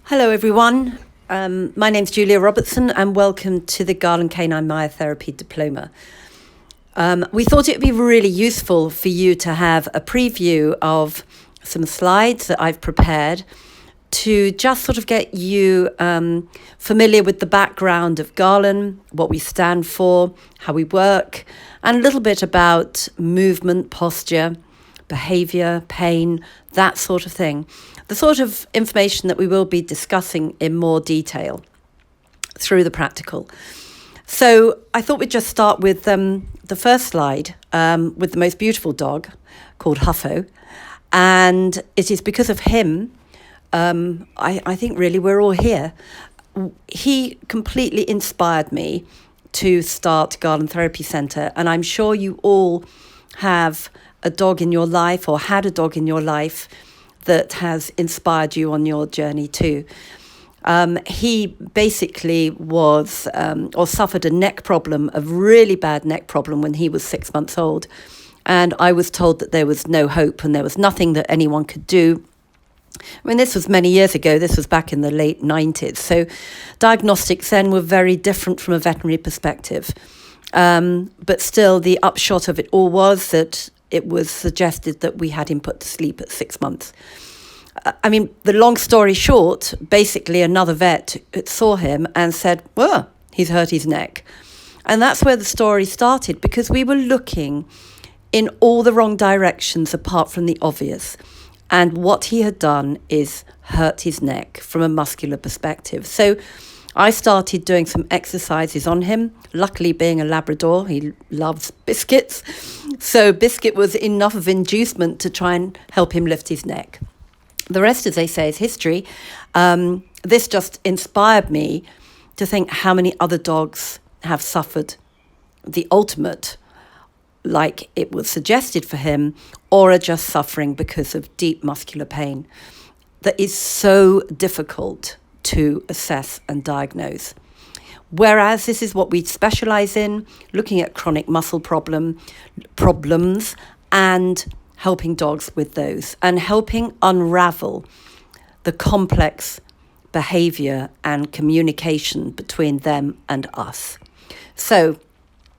Hello, everyone. My name's Julia Robertson, and welcome to the Galen Canine Myotherapy Diploma. We thought it would be really useful for you to have a preview of some slides that I've prepared to just sort of get you familiar with the background of Galen, what we stand for, how we work, and a little bit about movement, posture, behaviour, pain, that sort of thing. The sort of information that we will be discussing in more detail through the practical. So I thought we'd just start with the first slide with the most beautiful dog called Huffo. And it is because of him, I think really we're all here. He completely inspired me to start Galen Therapy Centre. And I'm sure you all have a dog in your life or had a dog in your life that has inspired you on your journey too. He basically was or suffered a neck problem, a really bad neck problem when he was 6 months old. And I was told that there was no hope and there was nothing that anyone could do. I mean, this was many years ago. This was back in the late 90s. So diagnostics then were very different from a veterinary perspective. But still, the upshot of it all was that it was suggested that we had him put to sleep at 6 months. I mean, the long story short, basically another vet saw him and said, well, he's hurt his neck. And that's where the story started, because we were looking in all the wrong directions apart from the obvious. And what he had done is hurt his neck from a muscular perspective. So I started doing some exercises on him. Luckily, being a Labrador, he loves biscuits. So biscuit was enough of inducement to try and help him lift his neck. The rest, as they say, is history. This just inspired me to think how many other dogs have suffered the ultimate, like it was suggested for him, or are just suffering because of deep muscular pain that is so difficult to assess and diagnose. Whereas this is what we specialise in, looking at chronic muscle problems and helping dogs with those and helping unravel the complex behaviour and communication between them and us. So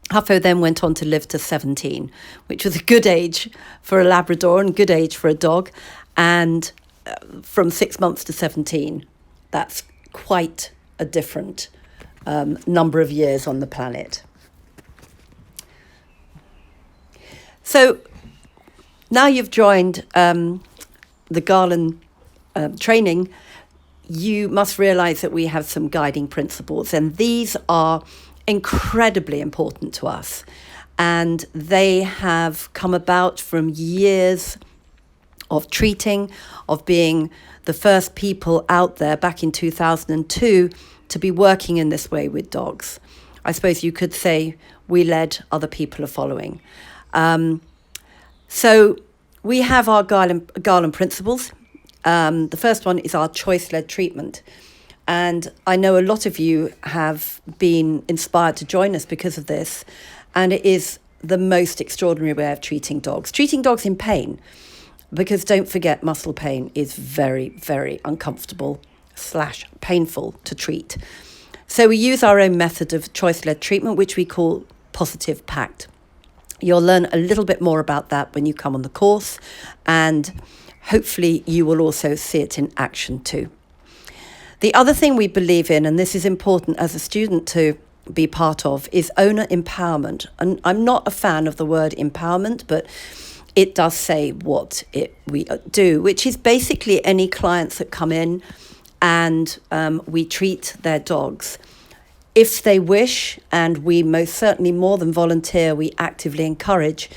Huffo then went on to live to 17, which was a good age for a Labrador and good age for a dog. And from 6 months to 17, that's quite a different number of years on the planet. So now you've joined the Galen training, you must realise that we have some guiding principles, and these are incredibly important to us. And they have come about from years of treating, of being the first people out there back in 2002 to be working in this way with dogs. I suppose you could say we led, other people are following. So we have our Galen principles. The first one is our choice-led treatment. And I know a lot of you have been inspired to join us because of this. And it is the most extraordinary way of treating dogs in pain. Because don't forget, muscle pain is very, very uncomfortable / painful to treat. So we use our own method of choice-led treatment, which we call positive PACT. You'll learn a little bit more about that when you come on the course, and hopefully you will also see it in action too. The other thing we believe in, and this is important as a student to be part of, is owner empowerment. And I'm not a fan of the word empowerment, but it does say what we do, which is basically any clients that come in and we treat their dogs. If they wish, and we most certainly more than volunteer, we actively encourage,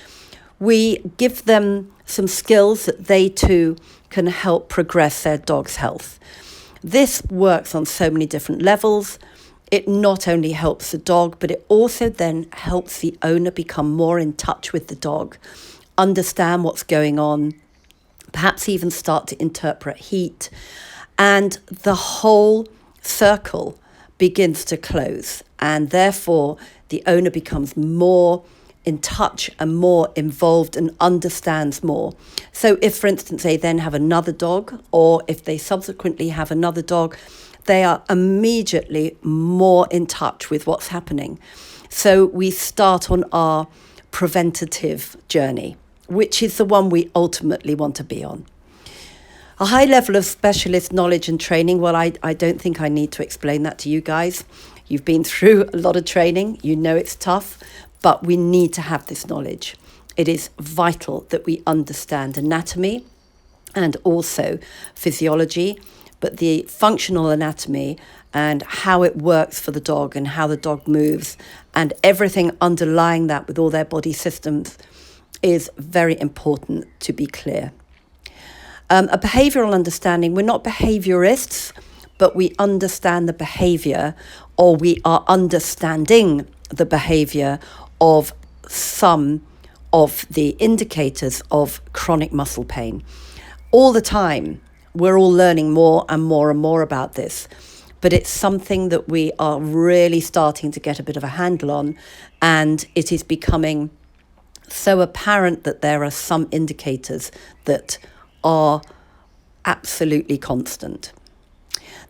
we give them some skills that they too can help progress their dog's health. This works on so many different levels. It not only helps the dog, but it also then helps the owner become more in touch with the dog, understand what's going on, perhaps even start to interpret heat, and the whole circle begins to close, and therefore the owner becomes more in touch and more involved and understands more. So if, for instance, they then have another dog, or if they subsequently have another dog, they are immediately more in touch with what's happening. So we start on our preventative journey, which is the one we ultimately want to be on. A high level of specialist knowledge and training, well, I don't think I need to explain that to you guys. You've been through a lot of training, you know it's tough, but we need to have this knowledge. It is vital that we understand anatomy and also physiology, but the functional anatomy and how it works for the dog and how the dog moves and everything underlying that with all their body systems is very important to be clear. A behavioural understanding, we're not behaviourists, but we understand the behaviour, or we are understanding the behaviour of some of the indicators of chronic muscle pain. All the time, we're all learning more and more and more about this, but it's something that we are really starting to get a bit of a handle on, and it is becoming so apparent that there are some indicators that are absolutely constant.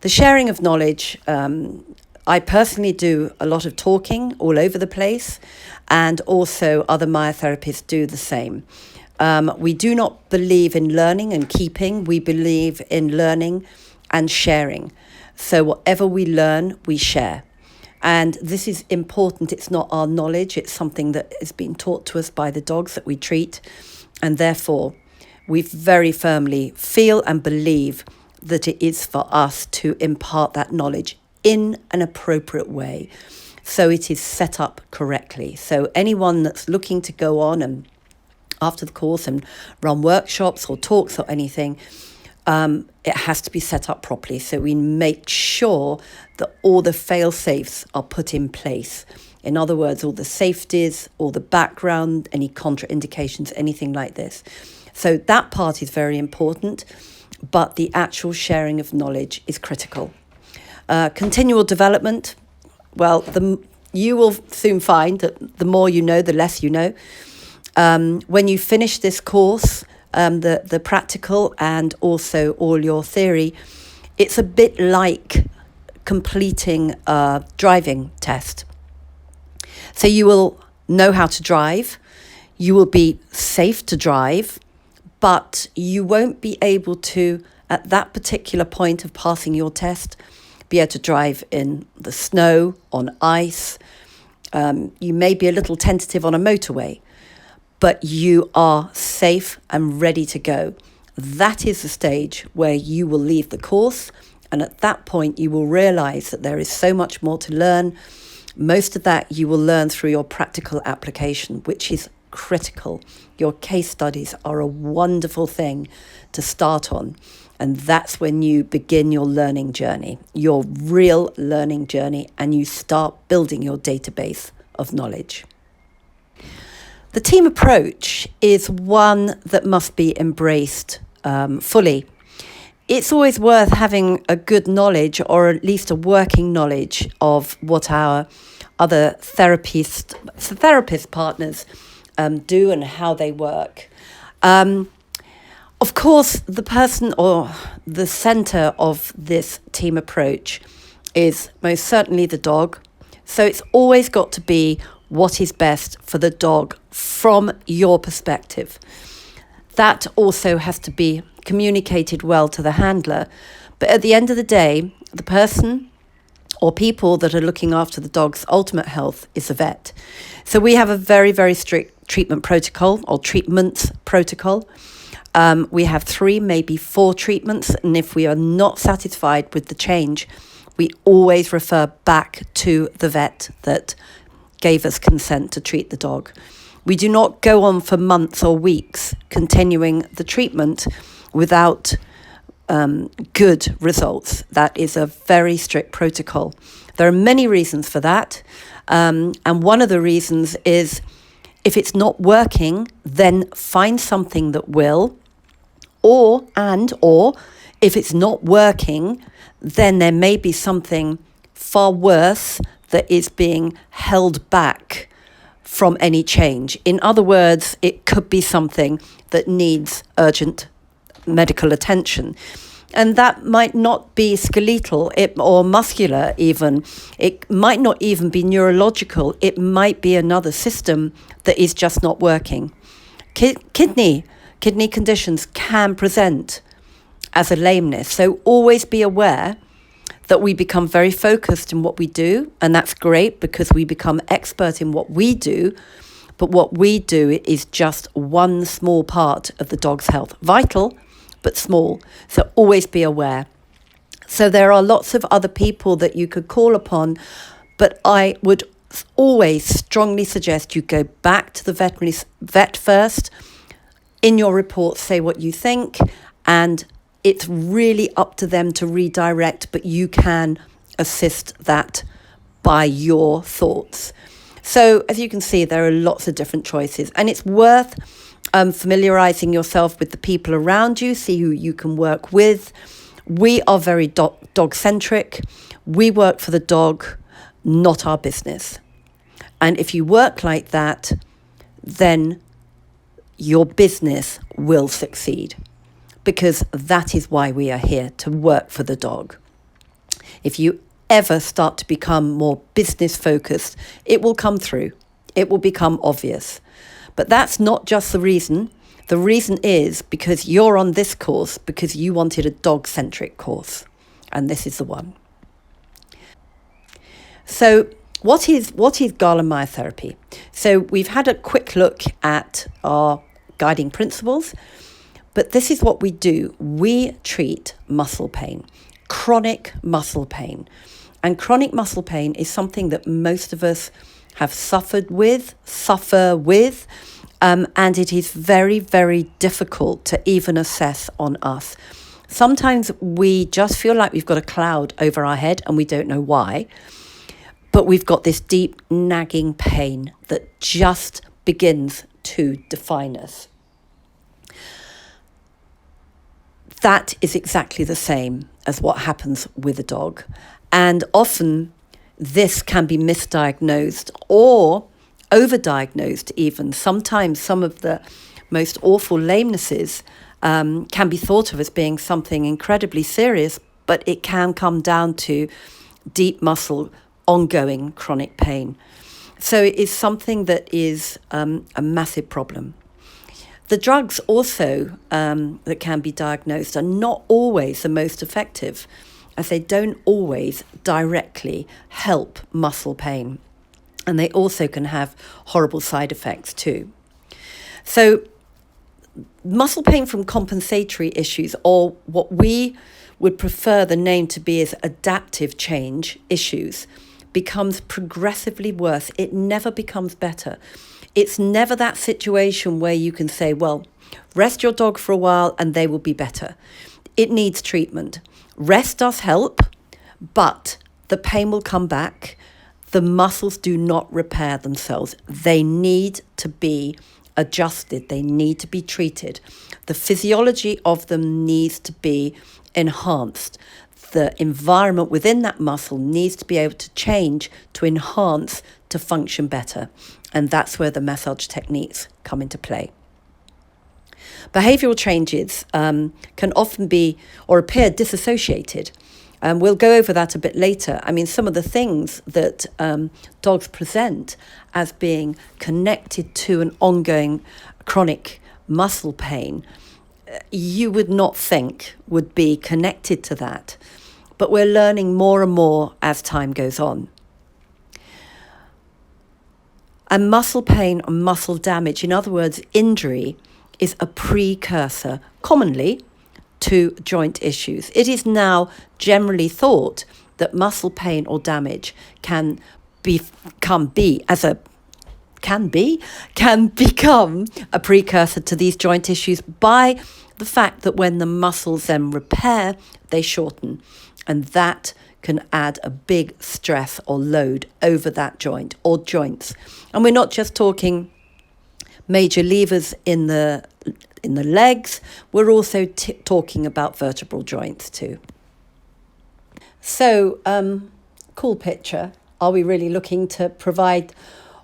The sharing of knowledge, I personally do a lot of talking all over the place, and also other myotherapists do the same. We do not believe in learning and keeping, we believe in learning and sharing. So whatever we learn, we share. And this is important. It's not our knowledge, it's something that has been taught to us by the dogs that we treat, and therefore we very firmly feel and believe that it is for us to impart that knowledge in an appropriate way, so it is set up correctly. So anyone that's looking to go on and after the course and run workshops or talks or anything, it has to be set up properly. So we make sure that all the fail-safes are put in place. In other words, all the safeties, all the background, any contraindications, anything like this. So that part is very important, but the actual sharing of knowledge is critical. Continual development, well, you will soon find that the more you know, the less you know. When you finish this course, the practical and also all your theory, it's a bit like completing a driving test. So you will know how to drive, you will be safe to drive, but you won't be able to, at that particular point of passing your test, be able to drive in the snow, on ice. You may be a little tentative on a motorway, but you are safe and ready to go. That is the stage where you will leave the course, and at that point you will realise that there is so much more to learn. Most of that you will learn through your practical application, which is critical. Your case studies are a wonderful thing to start on, and that's when you begin your learning journey, your real learning journey, and you start building your database of knowledge. The team approach is one that must be embraced fully. It's always worth having a good knowledge, or at least a working knowledge, of what our other therapist partners do and how they work. Of course, the person or the centre of this team approach is most certainly the dog. So it's always got to be what is best for the dog from your perspective. That also has to be communicated well to the handler. But at the end of the day, the person or people that are looking after the dog's ultimate health is the vet. So we have a very, very strict treatment protocol or treatments protocol. We have 3, maybe 4 treatments. And if we are not satisfied with the change, we always refer back to the vet that gave us consent to treat the dog. We do not go on for months or weeks continuing the treatment without good results. That is a very strict protocol. There are many reasons for that. And one of the reasons is, if it's not working, then find something that will, or if it's not working, then there may be something far worse that is being held back from any change. In other words, it could be something that needs urgent medical attention. And that might not be skeletal or muscular even. It might not even be neurological. It might be another system that is just not working. Kidney conditions can present as a lameness. So always be aware that we become very focused in what we do. And that's great because we become expert in what we do. But what we do is just one small part of the dog's health. Vital, but small. So always be aware. So there are lots of other people that you could call upon, but I would always strongly suggest you go back to the veterinary vet first. In your report, say what you think, and it's really up to them to redirect, but you can assist that by your thoughts. So as you can see, there are lots of different choices, and it's worth familiarizing yourself with the people around you, see who you can work with. We are very dog-centric. We work for the dog, not our business. And if you work like that, then your business will succeed, because that is why we are here, to work for the dog. If you ever start to become more business focused, it will come through. It will become obvious. But that's not just the reason. The reason is because you're on this course because you wanted a dog-centric course. And this is the one. So what is Galen myotherapy? So we've had a quick look at our guiding principles. But this is what we do. We treat muscle pain, chronic muscle pain. And chronic muscle pain is something that most of us have suffer with, and it is very, very difficult to even assess on us. Sometimes we just feel like we've got a cloud over our head and we don't know why, but we've got this deep nagging pain that just begins to define us. That is exactly the same as what happens with a dog. And often this can be misdiagnosed or overdiagnosed even. Sometimes some of the most awful lamenesses can be thought of as being something incredibly serious, but it can come down to deep muscle, ongoing chronic pain. So it is something that is a massive problem. The drugs also that can be diagnosed are not always the most effective, as they don't always directly help muscle pain. And they also can have horrible side effects too. So muscle pain from compensatory issues, or what we would prefer the name to be as adaptive change issues, becomes progressively worse. It never becomes better. It's never that situation where you can say, well, rest your dog for a while and they will be better. It needs treatment. Rest does help, but the pain will come back. The muscles do not repair themselves. They need to be adjusted. They need to be treated. The physiology of them needs to be enhanced. The environment within that muscle needs to be able to change to enhance to function better. And that's where the massage techniques come into play. Behavioural changes can often be or appear disassociated. We'll go over that a bit later. I mean, some of the things that dogs present as being connected to an ongoing chronic muscle pain, you would not think would be connected to that. But we're learning more and more as time goes on. And muscle pain and muscle damage, in other words, injury, is a precursor, commonly, to joint issues. It is now generally thought that muscle pain or damage can become a precursor to these joint issues by the fact that when the muscles then repair, they shorten. And that can add a big stress or load over that joint or joints. And we're not just talking major levers in the legs, we're also talking about vertebral joints too. So, cool picture. Are we really looking to provide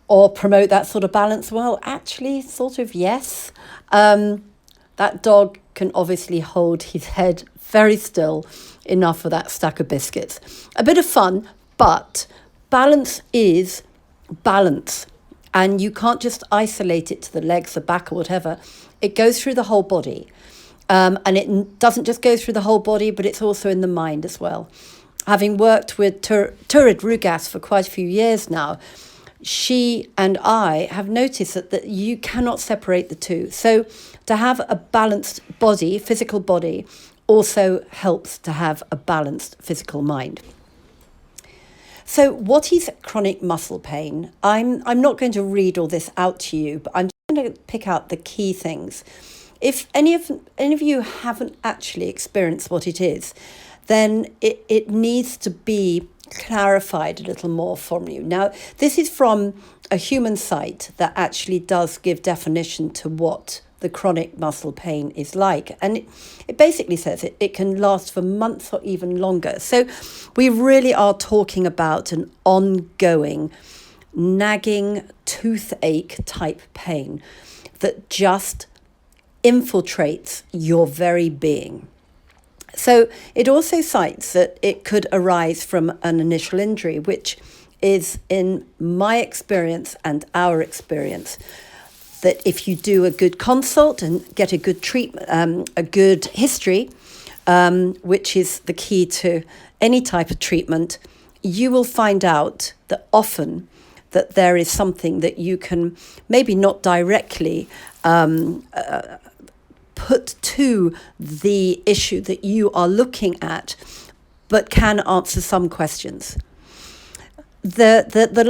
or promote that sort of balance? Well, actually, sort of yes. That dog can obviously hold his head very still enough for that stack of biscuits. A bit of fun, but balance is balance. And you can't just isolate it to the legs, the back, or whatever. It goes through the whole body. And it doesn't just go through the whole body, but it's also in the mind as well. Having worked with Turid Rugas for quite a few years now, she and I have noticed that you cannot separate the two. So to have a balanced body, physical body, also helps to have a balanced physical mind. So what is chronic muscle pain? I'm not going to read all this out to you, but I'm just going to pick out the key things. If any of you haven't actually experienced what it is, then it needs to be clarified a little more from you. Now, this is from a human site that actually does give definition to what the chronic muscle pain is like. And it basically says it can last for months or even longer. So we really are talking about an ongoing, nagging toothache type pain that just infiltrates your very being. So it also cites that it could arise from an initial injury, which is, in my experience and our experience, that if you do a good consult and get a good treatment, a good history, which is the key to any type of treatment, you will find out that often that there is something that you can maybe not directly put to the issue that you are looking at, but can answer some questions. The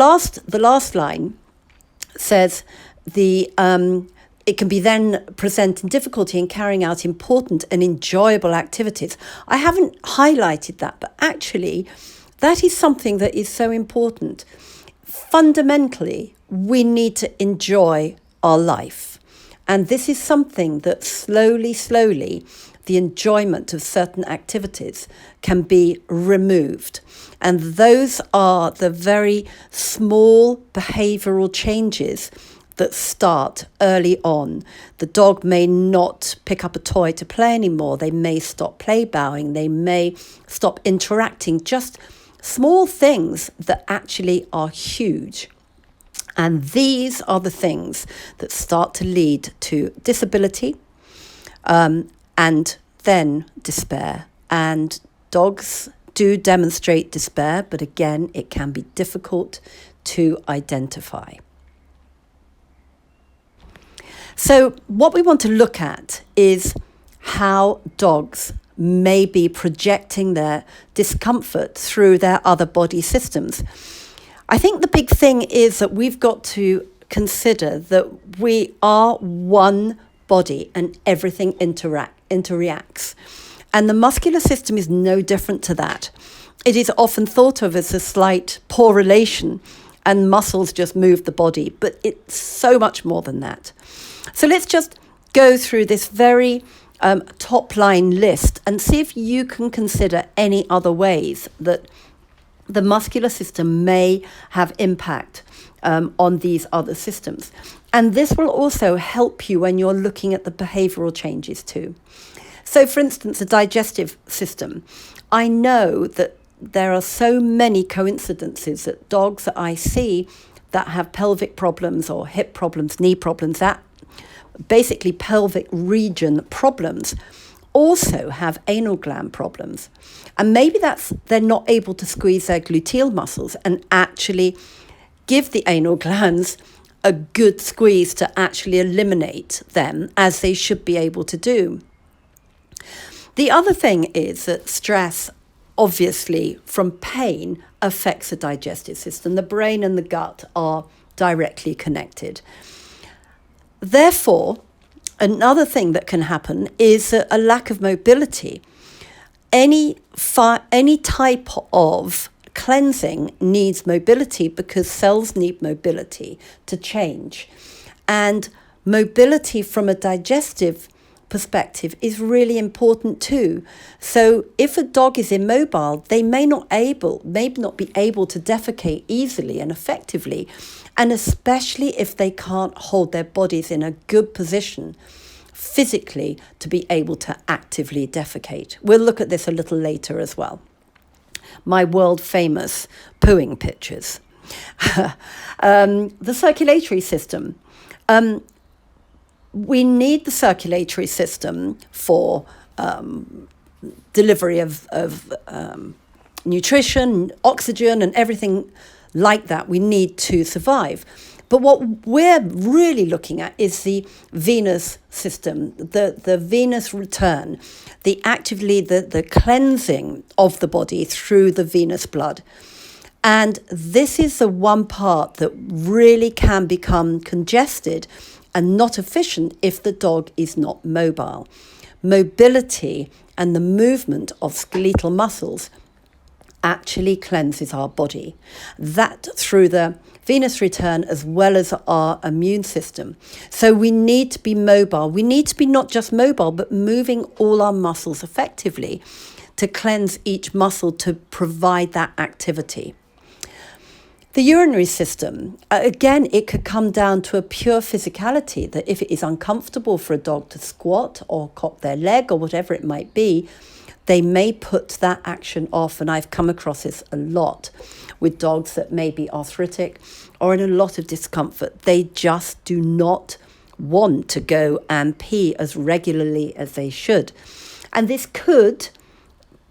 last line says it can be then presenting difficulty in carrying out important and enjoyable activities. I haven't highlighted that, but actually that is something that is so important. Fundamentally, we need to enjoy our life. And this is something that slowly, the enjoyment of certain activities can be removed. And those are the very small behavioural changes that start early on. The dog may not pick up a toy to play anymore. They may stop play bowing. They may stop interacting. Just small things that actually are huge. And these are the things that start to lead to disability and then despair. And dogs do demonstrate despair, but again, it can be difficult to identify. So what we want to look at is how dogs may be projecting their discomfort through their other body systems. I think the big thing is that we've got to consider that we are one body and everything interreacts. And the muscular system is no different to that. It is often thought of as a slight poor relation and muscles just move the body, but it's so much more than that. So let's just go through this very top line list and see if you can consider any other ways that the muscular system may have impact on these other systems. And this will also help you when you're looking at the behavioural changes too. So, for instance, the digestive system. I know that there are so many coincidences that dogs that I see that have pelvic problems or hip problems, knee problems, that basically pelvic region problems, also have anal gland problems. And maybe they're not able to squeeze their gluteal muscles and actually give the anal glands a good squeeze to actually eliminate them, as they should be able to do. The other thing is that stress, obviously, from pain affects the digestive system. The brain and the gut are directly connected. Therefore, another thing that can happen is a lack of mobility. Any type of cleansing needs mobility because cells need mobility to change. And mobility from a digestive perspective is really important too. So if a dog is immobile, they may not be able to defecate easily and effectively, and especially if they can't hold their bodies in a good position physically to be able to actively defecate. We'll look at this a little later as well. My world famous pooing pictures. The circulatory system. We need the circulatory system for delivery of nutrition, oxygen, and everything like that we need to survive. But what we're really looking at is the venous system, the venous return, the cleansing of the body through the venous blood. And this is the one part that really can become congested and not efficient if the dog is not mobile. Mobility and the movement of skeletal muscles actually cleanses our body. That through the venous return as well as our immune system. So we need to be mobile. We need to be not just mobile, but moving all our muscles effectively to cleanse each muscle to provide that activity. The urinary system, again, it could come down to a pure physicality, that if it is uncomfortable for a dog to squat or cock their leg or whatever it might be, they may put that action off. And I've come across this a lot with dogs that may be arthritic or in a lot of discomfort. They just do not want to go and pee as regularly as they should. And this could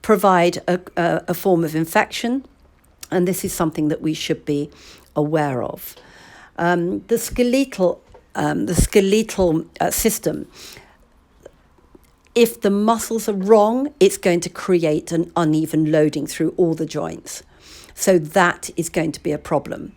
provide a form of infection. And this is something that we should be aware of. The skeletal system, if the muscles are wrong, it's going to create an uneven loading through all the joints. So that is going to be a problem.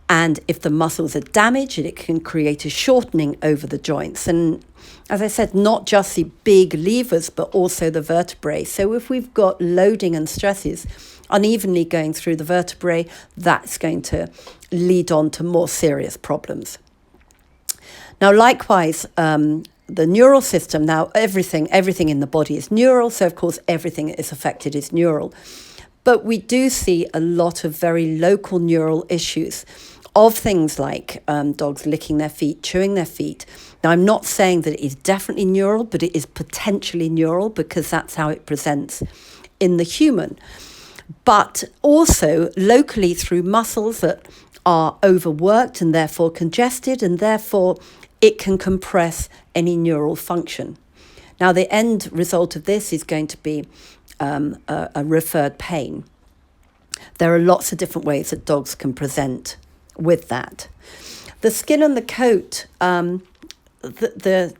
And if the muscles are damaged, it can create a shortening over the joints. And as I said, not just the big levers, but also the vertebrae. So if we've got loading and stresses unevenly going through the vertebrae, that's going to lead on to more serious problems. Now, likewise, the neural system, now everything in the body is neural, so of course everything that is affected is neural. But we do see a lot of very local neural issues of things like dogs licking their feet, chewing their feet. Now, I'm not saying that it is definitely neural, but it is potentially neural because that's how it presents in the human. But also locally through muscles that are overworked and therefore congested, and therefore it can compress any neural function. Now, the end result of this is going to be a referred pain. There are lots of different ways that dogs can present with that. The skin and the coat, the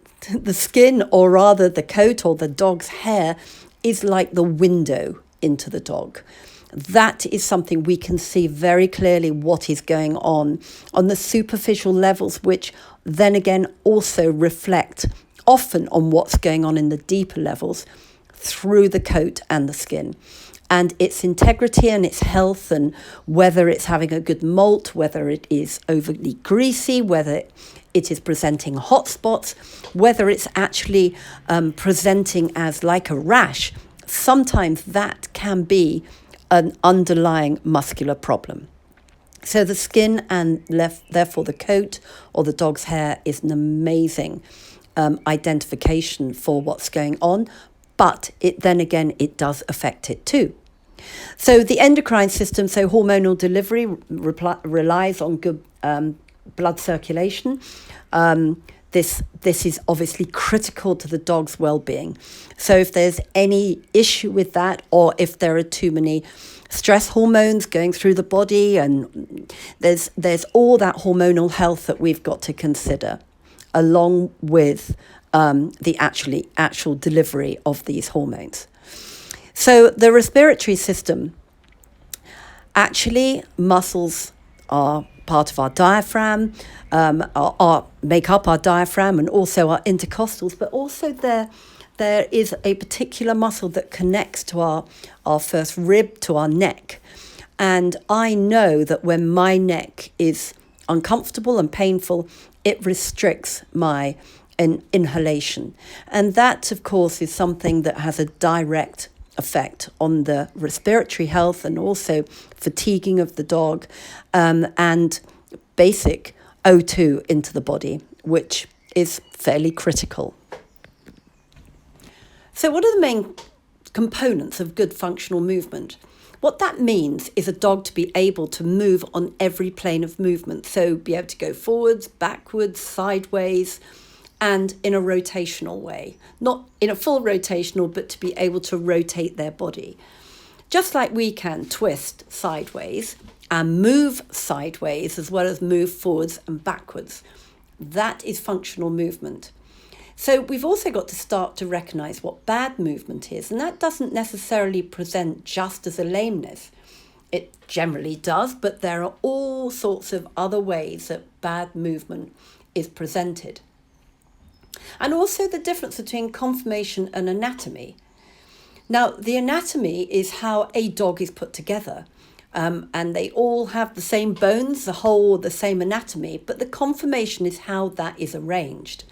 skin, or rather the coat or the dog's hair, is like the window into the dog. That is something we can see very clearly what is going on the superficial levels, which then again also reflect often on what's going on in the deeper levels through the coat and the skin. And its integrity and its health, and whether it's having a good molt, whether it is overly greasy, whether it is presenting hot spots, whether it's actually presenting as like a rash, sometimes that can be an underlying muscular problem. So the skin and therefore the coat or the dog's hair is an amazing identification for what's going on, but it does affect it too. So the endocrine system, so hormonal delivery relies on good blood circulation. This is obviously critical to the dog's well-being. So if there's any issue with that, or if there are too many stress hormones going through the body, and there's all that hormonal health that we've got to consider, along with the actual delivery of these hormones. So the respiratory system, actually muscles are part of our diaphragm, make up our diaphragm and also our intercostals, but also there is a particular muscle that connects to our first rib, to our neck. And I know that when my neck is uncomfortable and painful, it restricts my inhalation. And that, of course, is something that has a direct effect on the respiratory health and also fatiguing of the dog, and basic O2 into the body, which is fairly critical. So what are the main components of good functional movement? What that means is a dog to be able to move on every plane of movement. So be able to go forwards, backwards, sideways, and in a rotational way. Not in a full rotational, but to be able to rotate their body. Just like we can twist sideways and move sideways as well as move forwards and backwards. That is functional movement. So we've also got to start to recognise what bad movement is, and that doesn't necessarily present just as a lameness. It generally does, but there are all sorts of other ways that bad movement is presented. And also the difference between conformation and anatomy. Now, the anatomy is how a dog is put together, and they all have the same bones, the same anatomy, but the conformation is how that is arranged.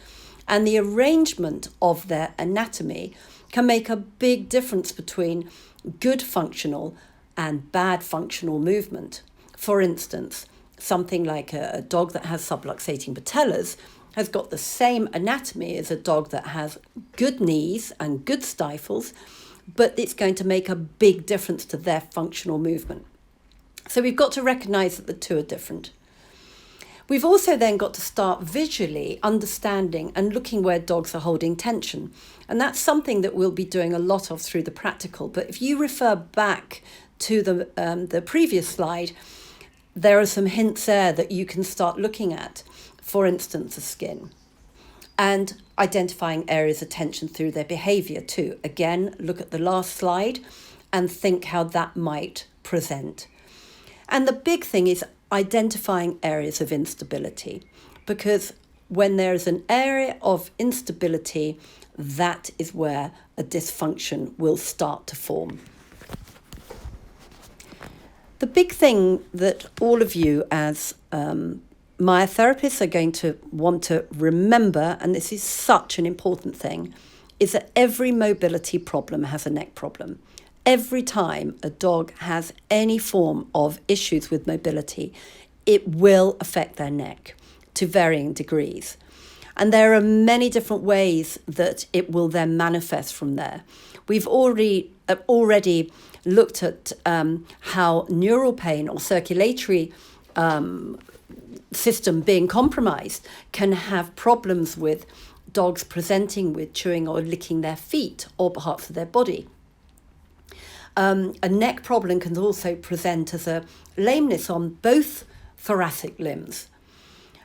And the arrangement of their anatomy can make a big difference between good functional and bad functional movement. For instance, something like a dog that has subluxating patellas has got the same anatomy as a dog that has good knees and good stifles, but it's going to make a big difference to their functional movement. So we've got to recognise that the two are different. We've also then got to start visually understanding and looking where dogs are holding tension. And that's something that we'll be doing a lot of through the practical. But if you refer back to the previous slide, there are some hints there that you can start looking at. For instance, the skin. And identifying areas of tension through their behaviour too. Again, look at the last slide and think how that might present. And the big thing is identifying areas of instability, because when there is an area of instability, that is where a dysfunction will start to form. The big thing that all of you as myotherapists are going to want to remember, and this is such an important thing, is that every mobility problem has a neck problem. Every time a dog has any form of issues with mobility, it will affect their neck to varying degrees. And there are many different ways that it will then manifest from there. We've already looked at how neural pain or circulatory system being compromised can have problems with dogs presenting with chewing or licking their feet or parts of their body. A neck problem can also present as a lameness on both thoracic limbs.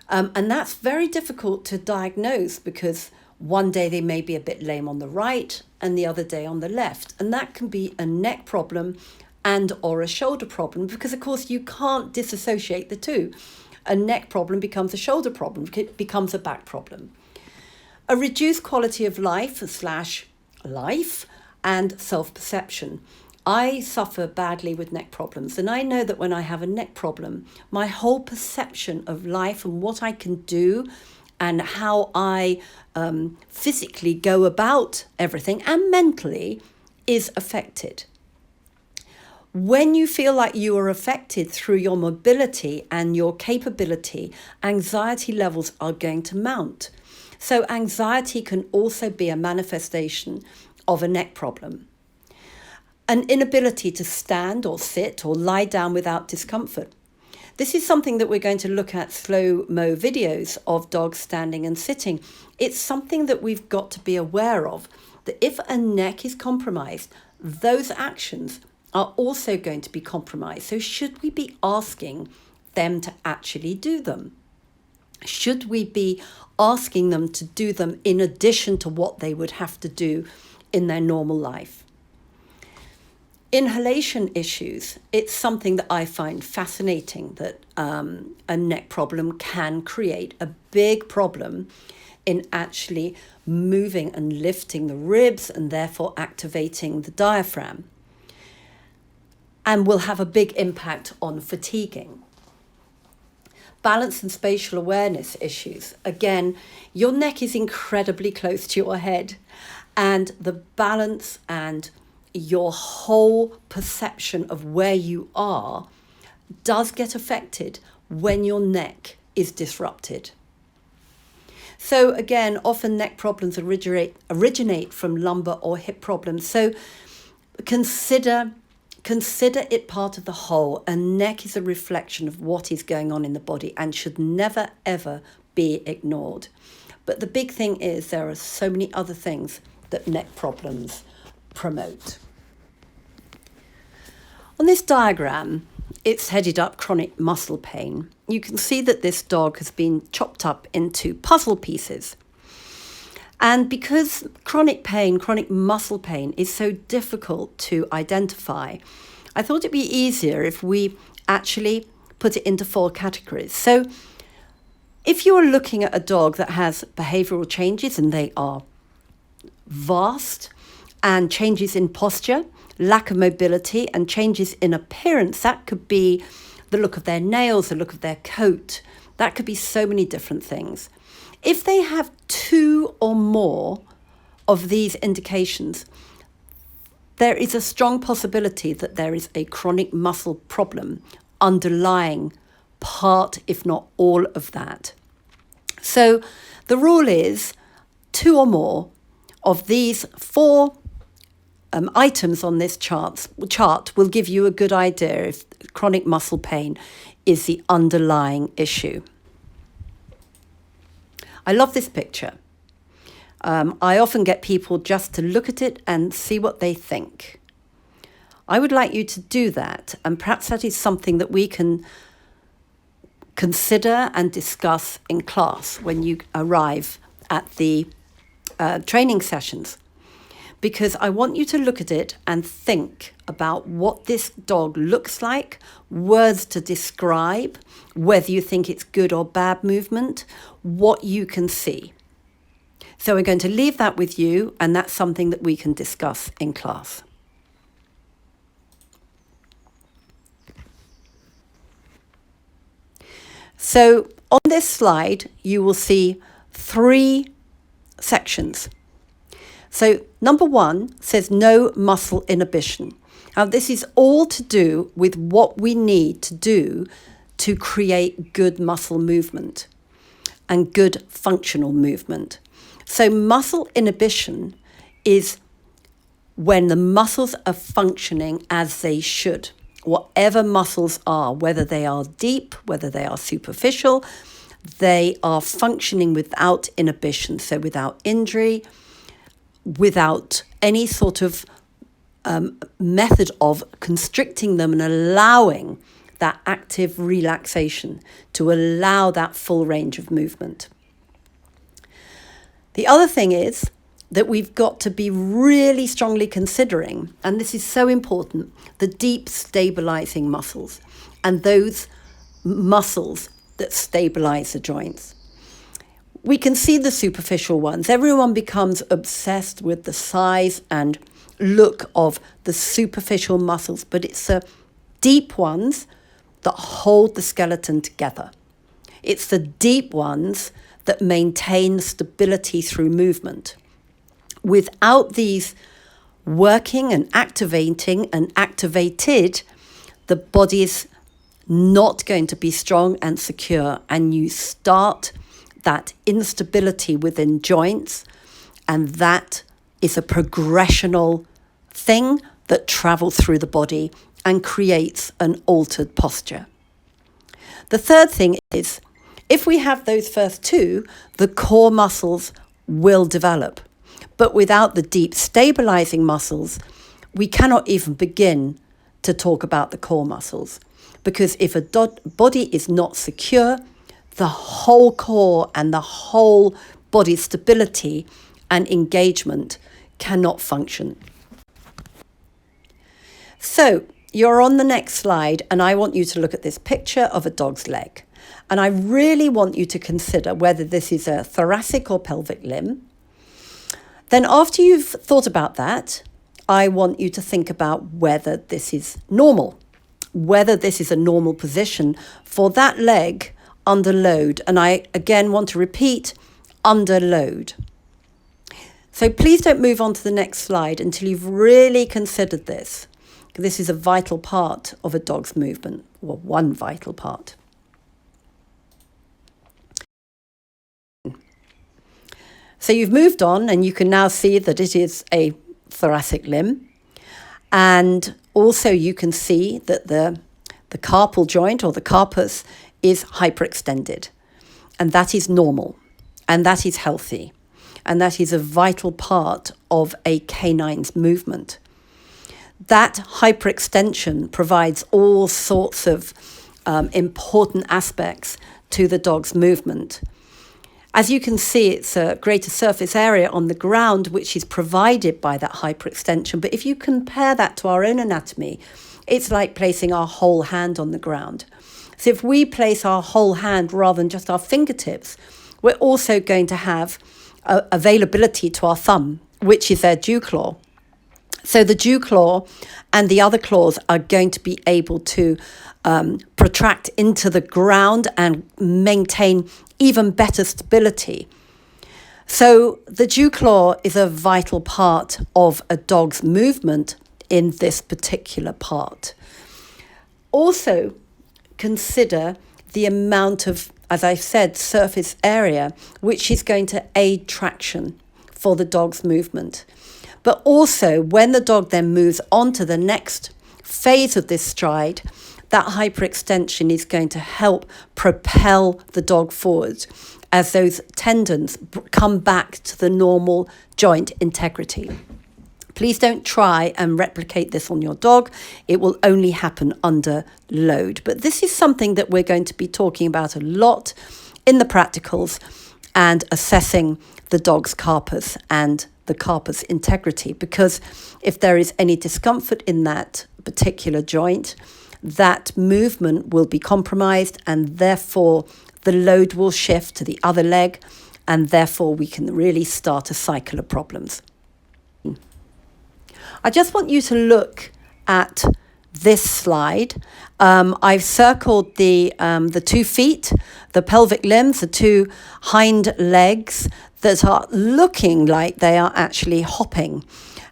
And that's very difficult to diagnose because one day they may be a bit lame on the right and the other day on the left. And that can be a neck problem and or a shoulder problem because, of course, you can't disassociate the two. A neck problem becomes a shoulder problem, it becomes a back problem. A reduced quality of life / life and self-perception. I suffer badly with neck problems, and I know that when I have a neck problem, my whole perception of life and what I can do and how I physically go about everything and mentally is affected. When you feel like you are affected through your mobility and your capability, anxiety levels are going to mount. So anxiety can also be a manifestation of a neck problem. An inability to stand or sit or lie down without discomfort. This is something that we're going to look at slow-mo videos of dogs standing and sitting. It's something that we've got to be aware of, that if a neck is compromised, those actions are also going to be compromised. So should we be asking them to actually do them? Should we be asking them to do them in addition to what they would have to do in their normal life? Inhalation issues, it's something that I find fascinating, that a neck problem can create a big problem in actually moving and lifting the ribs and therefore activating the diaphragm, and will have a big impact on fatiguing. balance and spatial awareness issues. Again, your neck is incredibly close to your head, and the balance and your whole perception of where you are does get affected when your neck is disrupted. So again, often neck problems originate from lumbar or hip problems. So consider it part of the whole. A neck is a reflection of what is going on in the body and should never, ever be ignored. But the big thing is there are so many other things that neck problems promote. On this diagram, it's headed up chronic muscle pain. You can see that this dog has been chopped up into puzzle pieces. And because chronic pain, chronic muscle pain is so difficult to identify, I thought it'd be easier if we actually put it into 4 categories. So if you are looking at a dog that has behavioural changes, and they are vast, and changes in posture, lack of mobility, and changes in appearance, that could be the look of their nails, the look of their coat. That could be so many different things. If they have 2 or more of these indications, there is a strong possibility that there is a chronic muscle problem underlying part, if not all, of that. So the rule is 2 or more of these 4 items on this chart will give you a good idea if chronic muscle pain is the underlying issue. I love this picture. I often get people just to look at it and see what they think. I would like you to do that, and perhaps that is something that we can consider and discuss in class when you arrive at the training sessions. Because I want you to look at it and think about what this dog looks like, words to describe, whether you think it's good or bad movement, what you can see. So we're going to leave that with you, and that's something that we can discuss in class. So on this slide, you will see 3 sections. So number 1 says no muscle inhibition. Now this is all to do with what we need to do to create good muscle movement and good functional movement. So muscle inhibition is when the muscles are functioning as they should. Whatever muscles are, whether they are deep, whether they are superficial, they are functioning without inhibition, so without injury, without any sort of method of constricting them and allowing that active relaxation to allow that full range of movement. The other thing is that we've got to be really strongly considering, and this is so important, the deep stabilizing muscles and those muscles that stabilize the joints. We can see the superficial ones. Everyone becomes obsessed with the size and look of the superficial muscles, but it's the deep ones that hold the skeleton together. It's the deep ones that maintain stability through movement. Without these working and activating and activated, the body is not going to be strong and secure, and you start that instability within joints, and that is a progressional thing that travels through the body and creates an altered posture. The third thing is, if we have those first 2, the core muscles will develop. But without the deep stabilizing muscles, we cannot even begin to talk about the core muscles. Because if a body is not secure, the whole core and the whole body stability and engagement cannot function. So you're on the next slide, and I want you to look at this picture of a dog's leg. And I really want you to consider whether this is a thoracic or pelvic limb. Then after you've thought about that, I want you to think about whether this is normal, whether this is a normal position for that leg under load. And I again want to repeat, under load. So please don't move on to the next slide until you've really considered this. This is a vital part of a dog's movement, or one vital part. So you've moved on and you can now see that it is a thoracic limb. And also you can see that the carpal joint or the carpus is hyperextended. And that is normal. And that is healthy. And that is a vital part of a canine's movement. That hyperextension provides all sorts of important aspects to the dog's movement. As you can see, it's a greater surface area on the ground which is provided by that hyperextension. But if you compare that to our own anatomy, it's like placing our whole hand on the ground. So if we place our whole hand rather than just our fingertips, we're also going to have availability to our thumb, which is their dew claw. So the dew claw and the other claws are going to be able to protract into the ground and maintain even better stability. So the dew claw is a vital part of a dog's movement in this particular part. Also consider the amount of, as I said, surface area, which is going to aid traction for the dog's movement. But also, when the dog then moves on to the next phase of this stride, that hyperextension is going to help propel the dog forward as those tendons come back to the normal joint integrity. Please don't try and replicate this on your dog. It will only happen under load. But this is something that we're going to be talking about a lot in the practicals and assessing the dog's carpus and the carpus integrity, because if there is any discomfort in that particular joint, that movement will be compromised and therefore the load will shift to the other leg and therefore we can really start a cycle of problems. I just want you to look at this slide. I've circled the 2 feet, the pelvic limbs, the 2 hind legs that are looking like they are actually hopping.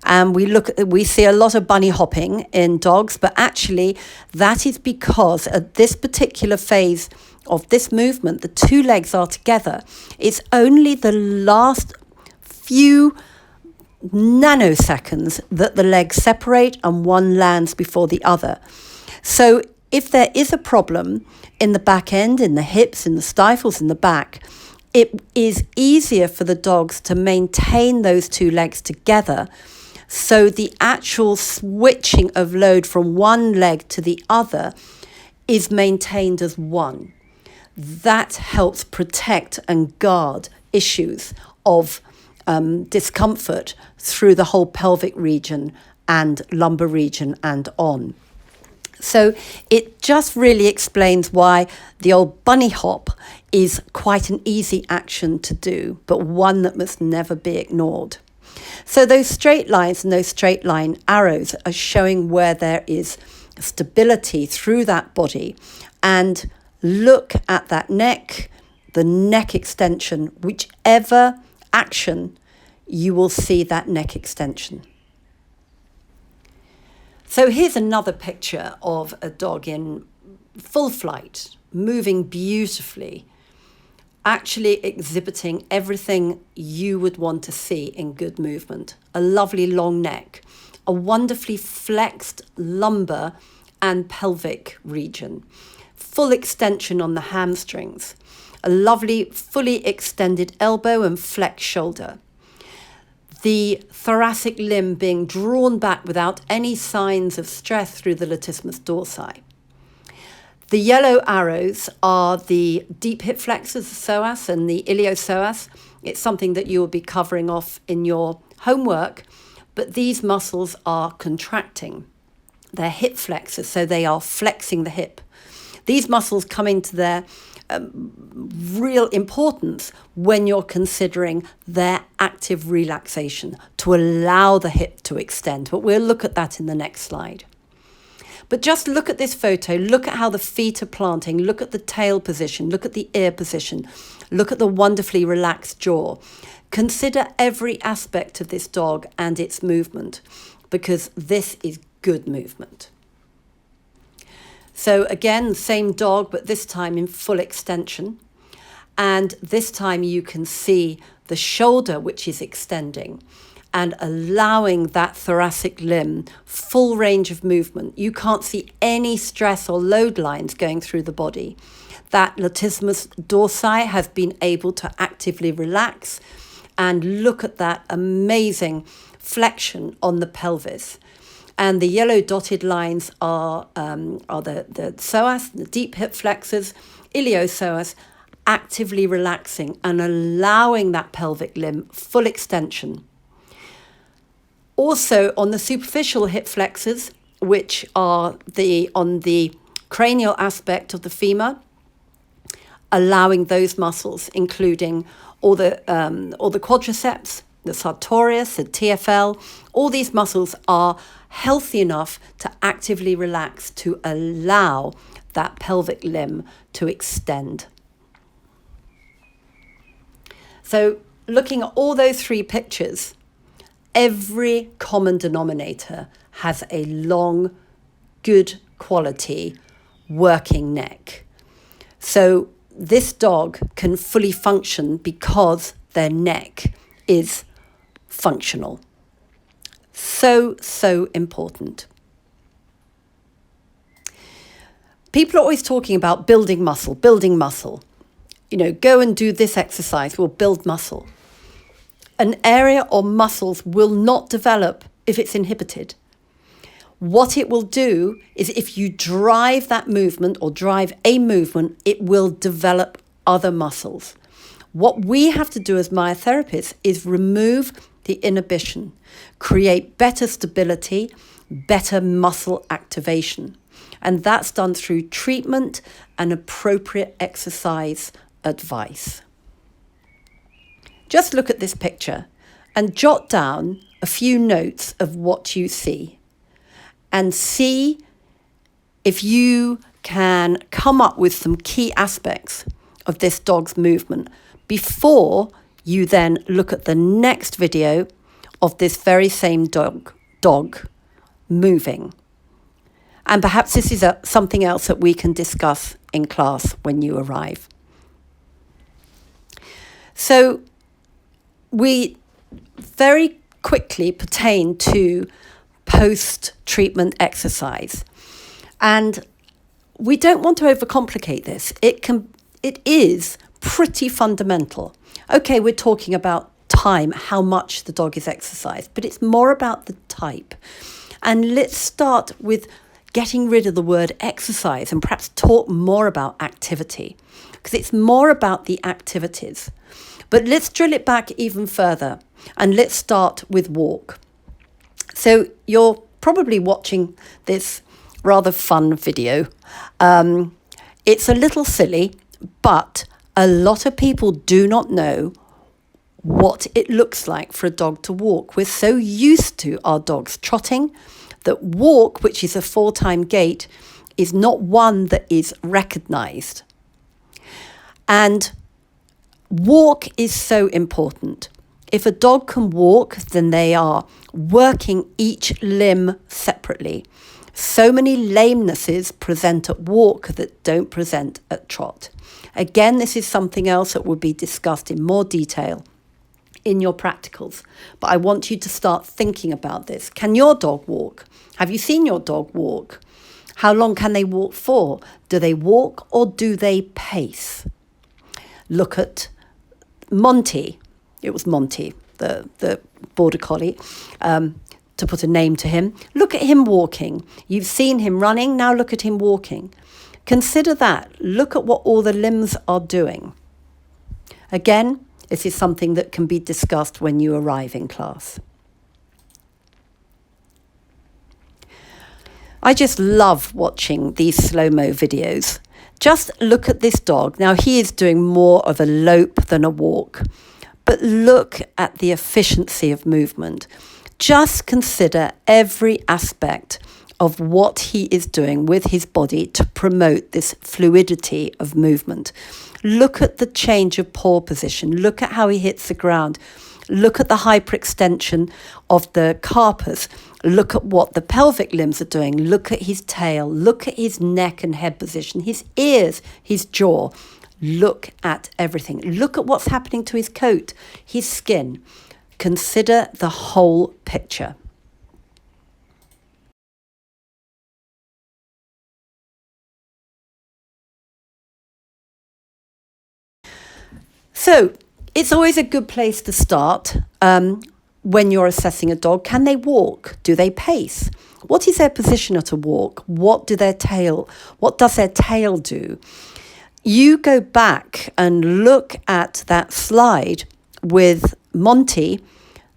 And we see a lot of bunny hopping in dogs, but actually that is because at this particular phase of this movement, the 2 legs are together. It's only the last few nanoseconds that the legs separate and one lands before the other. So if there is a problem in the back end, in the hips, in the stifles, in the back, it is easier for the dogs to maintain those 2 legs together. So the actual switching of load from one leg to the other is maintained as one. That helps protect and guard issues of discomfort through the whole pelvic region and lumbar region and on. So it just really explains why the old bunny hop is quite an easy action to do, but one that must never be ignored. So those straight lines and those straight line arrows are showing where there is stability through that body. And look at that neck, the neck extension, whichever action, you will see that neck extension. So here's another picture of a dog in full flight, moving beautifully, actually exhibiting everything you would want to see in good movement. A lovely long neck, a wonderfully flexed lumbar and pelvic region, full extension on the hamstrings, a lovely fully extended elbow and flexed shoulder. The thoracic limb being drawn back without any signs of stress through the latissimus dorsi. The yellow arrows are the deep hip flexors, the psoas and the iliopsoas. It's something that you will be covering off in your homework, but these muscles are contracting. They're hip flexors, so they are flexing the hip. These muscles come into their real importance when you're considering their active relaxation to allow the hip to extend. But we'll look at that in the next slide. But just look at this photo, look at how the feet are planting, look at the tail position, look at the ear position, look at the wonderfully relaxed jaw. Consider every aspect of this dog and its movement, because this is good movement. So again, same dog, but this time in full extension. And this time you can see the shoulder, which is extending and allowing that thoracic limb full range of movement. You can't see any stress or load lines going through the body. That latissimus dorsi has been able to actively relax, and look at that amazing flexion on the pelvis. And the yellow dotted lines are the psoas, the deep hip flexors, iliopsoas, actively relaxing and allowing that pelvic limb full extension. Also on the superficial hip flexors, which are on the cranial aspect of the femur, allowing those muscles, including all the quadriceps, the sartorius, the TFL, all these muscles are healthy enough to actively relax to allow that pelvic limb to extend. So looking at all those three pictures, every common denominator has a long, good quality working neck. So this dog can fully function because their neck is functional. So important. People are always talking about building muscle. You know, go and do this exercise will build muscle. An area or muscles will not develop if it's inhibited. What it will do is if you drive that movement or drive a movement, it will develop other muscles. What we have to do as myotherapists is remove the inhibition, create better stability, better muscle activation. And that's done through treatment and appropriate exercise advice. Just look at this picture and jot down a few notes of what you see and see if you can come up with some key aspects of this dog's movement before you then look at the next video of this very same dog moving. And perhaps this is something else that we can discuss in class when you arrive. So we very quickly pertain to post-treatment exercise. And we don't want to overcomplicate this. It is pretty fundamental. Okay, we're talking about time, how much the dog is exercised, but it's more about the type. And let's start with getting rid of the word exercise and perhaps talk more about activity, because it's more about the activities. But let's drill it back even further and let's start with walk. So you're probably watching this rather fun video. It's a little silly, but a lot of people do not know what it looks like for a dog to walk. We're so used to our dogs trotting that walk, which is a 4-time gait, is not one that is recognized. And walk is so important. If a dog can walk, then they are working each limb separately. So many lamenesses present at walk that don't present at trot. Again, this is something else that will be discussed in more detail in your practicals. But I want you to start thinking about this. Can your dog walk? Have you seen your dog walk? How long can they walk for? Do they walk or do they pace? Look at Monty. It was Monty, the border collie, to put a name to him. Look at him walking. You've seen him running. Now look at him walking. Consider that. Look at what all the limbs are doing. Again, this is something that can be discussed when you arrive in class. I just love watching these slow-mo videos. Just look at this dog. Now he is doing more of a lope than a walk, but look at the efficiency of movement. Just consider every aspect of what he is doing with his body to promote this fluidity of movement. Look at the change of paw position. Look at how he hits the ground. Look at the hyperextension of the carpus. Look at what the pelvic limbs are doing. Look at his tail. Look at his neck and head position, his ears, his jaw. Look at everything. Look at what's happening to his coat, his skin. Consider the whole picture. So it's always a good place to start when you're assessing a dog. Can they walk? Do they pace? What is their position at a walk? What does their tail do? You go back and look at that slide with Monty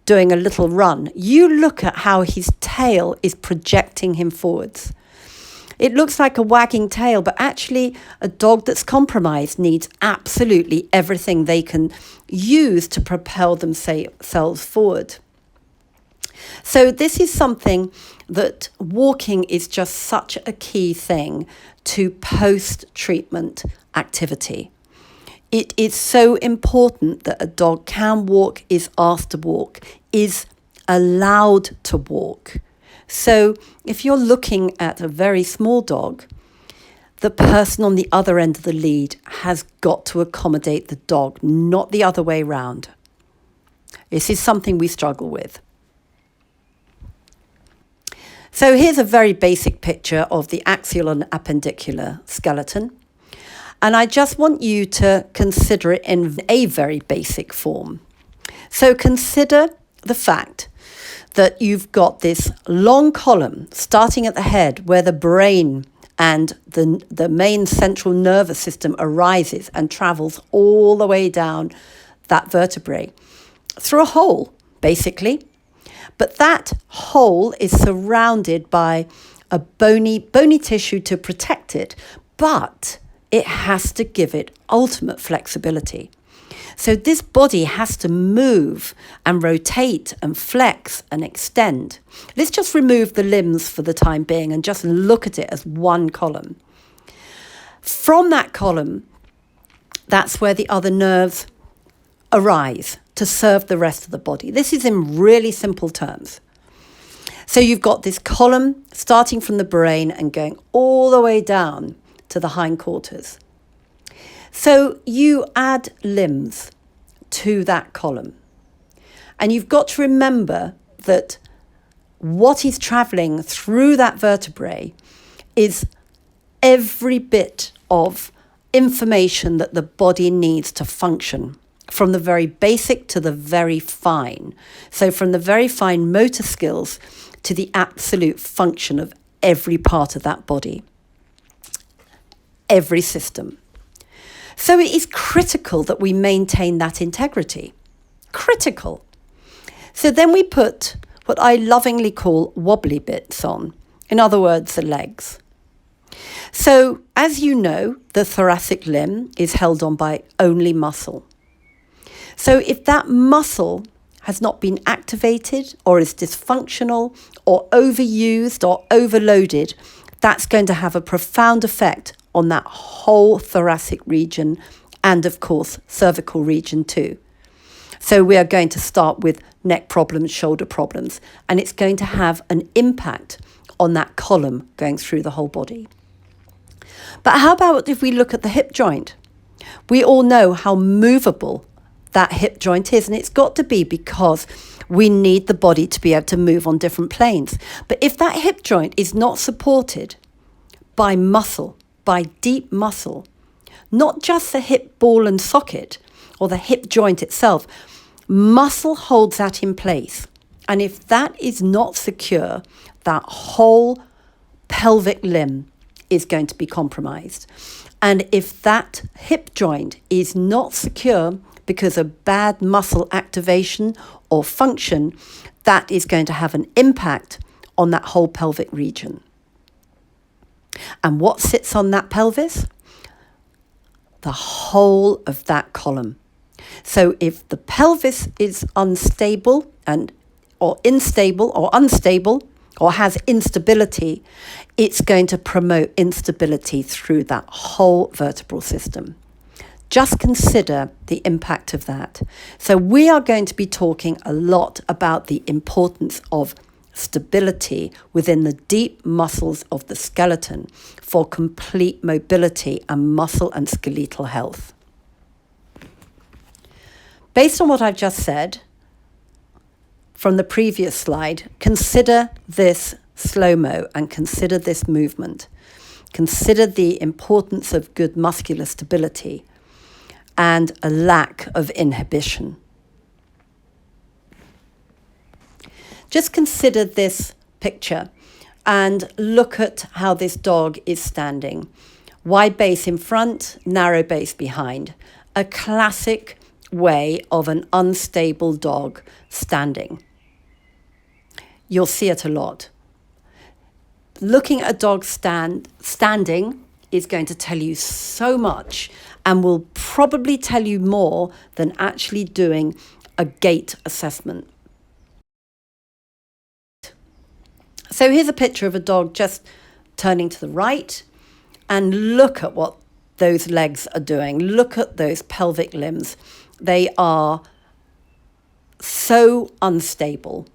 doing a little run. You look at how his tail is projecting him forwards. It looks like a wagging tail, but actually a dog that's compromised needs absolutely everything they can use to propel themselves forward. So this is something that walking is just such a key thing to post-treatment activity. It is so important that a dog can walk, is asked to walk, is allowed to walk. So if you're looking at a very small dog, the person on the other end of the lead has got to accommodate the dog, not the other way round. This is something we struggle with. So here's a very basic picture of the axial and appendicular skeleton. And I just want you to consider it in a very basic form. So consider the fact that you've got this long column starting at the head where the brain and the main central nervous system arises and travels all the way down that vertebrae through a hole, basically. But that hole is surrounded by a bony tissue to protect it, but it has to give it ultimate flexibility. So this body has to move and rotate and flex and extend. Let's just remove the limbs for the time being and just look at it as one column. From that column, that's where the other nerves arise to serve the rest of the body. This is in really simple terms. So you've got this column starting from the brain and going all the way down to the hindquarters. So you add limbs to that column. And you've got to remember that what is traveling through that vertebrae is every bit of information that the body needs to function, from the very basic to the very fine. So from the very fine motor skills to the absolute function of every part of that body, every system. So it is critical that we maintain that integrity. Critical. So then we put what I lovingly call wobbly bits on. In other words, the legs. So as you know, the thoracic limb is held on by only muscle. So if that muscle has not been activated or is dysfunctional or overused or overloaded, that's going to have a profound effect on that whole thoracic region and, of course, cervical region too. So we are going to start with neck problems, shoulder problems, and it's going to have an impact on that column going through the whole body. But how about if we look at the hip joint? We all know how movable that hip joint is, and it's got to be because we need the body to be able to move on different planes. But if that hip joint is not supported by muscle, by deep muscle, not just the hip ball and socket or the hip joint itself, muscle holds that in place. And if that is not secure, that whole pelvic limb is going to be compromised. And if that hip joint is not secure because of bad muscle activation or function, that is going to have an impact on that whole pelvic region. And what sits on that pelvis? The whole of that column. So if the pelvis is unstable and or unstable or has instability, it's going to promote instability through that whole vertebral system. Just consider the impact of that. So we are going to be talking a lot about the importance of stability within the deep muscles of the skeleton for complete mobility and muscle and skeletal health. Based on what I've just said from the previous slide, consider this slow-mo and consider this movement. Consider the importance of good muscular stability and a lack of inhibition. Just consider this picture and look at how this dog is standing. Wide base in front, narrow base behind. A classic way of an unstable dog standing. You'll see it a lot. Looking at a dog standing is going to tell you so much and will probably tell you more than actually doing a gait assessment. So here's a picture of a dog just turning to the right, and look at what those legs are doing. Look at those pelvic limbs. They are so unstable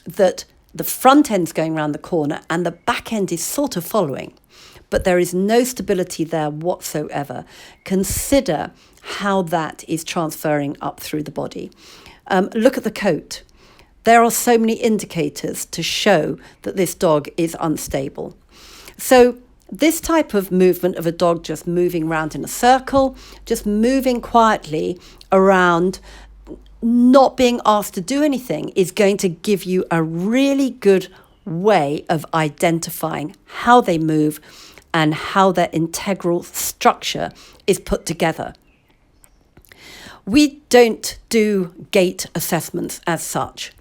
that the front end's going around the corner and the back end is sort of following, but there is no stability there whatsoever. Consider how that is transferring up through the body. Look at the coat. There are so many indicators to show that this dog is unstable. So this type of movement of a dog just moving around in a circle, just moving quietly around, not being asked to do anything, is going to give you a really good way of identifying how they move and how their integral structure is put together. We don't do gait assessments as such.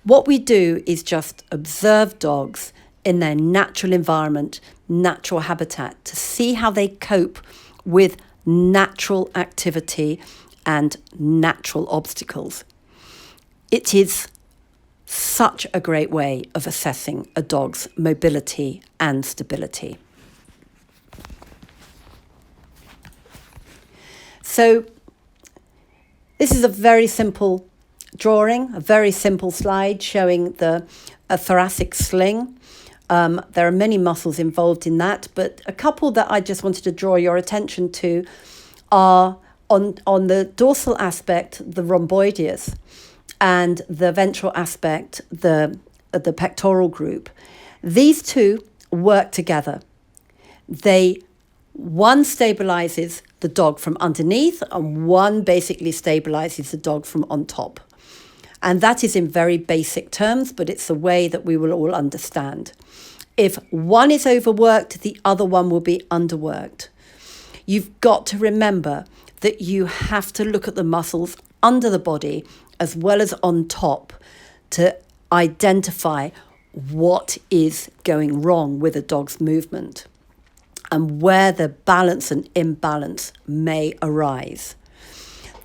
What we do is just observe dogs in their natural environment, natural habitat, to see how they cope with natural activity and natural obstacles. It is such a great way of assessing a dog's mobility and stability. So this is a very simple drawing, a very simple slide showing a thoracic sling. There are many muscles involved in that, but a couple that I just wanted to draw your attention to are on the dorsal aspect, the rhomboideus, and the ventral aspect, the pectoral group. These two work together. One stabilizes the dog from underneath and one basically stabilizes the dog from on top. And that is in very basic terms, but it's a way that we will all understand. If one is overworked, the other one will be underworked. You've got to remember that you have to look at the muscles under the body as well as on top to identify what is going wrong with a dog's movement and where the balance and imbalance may arise.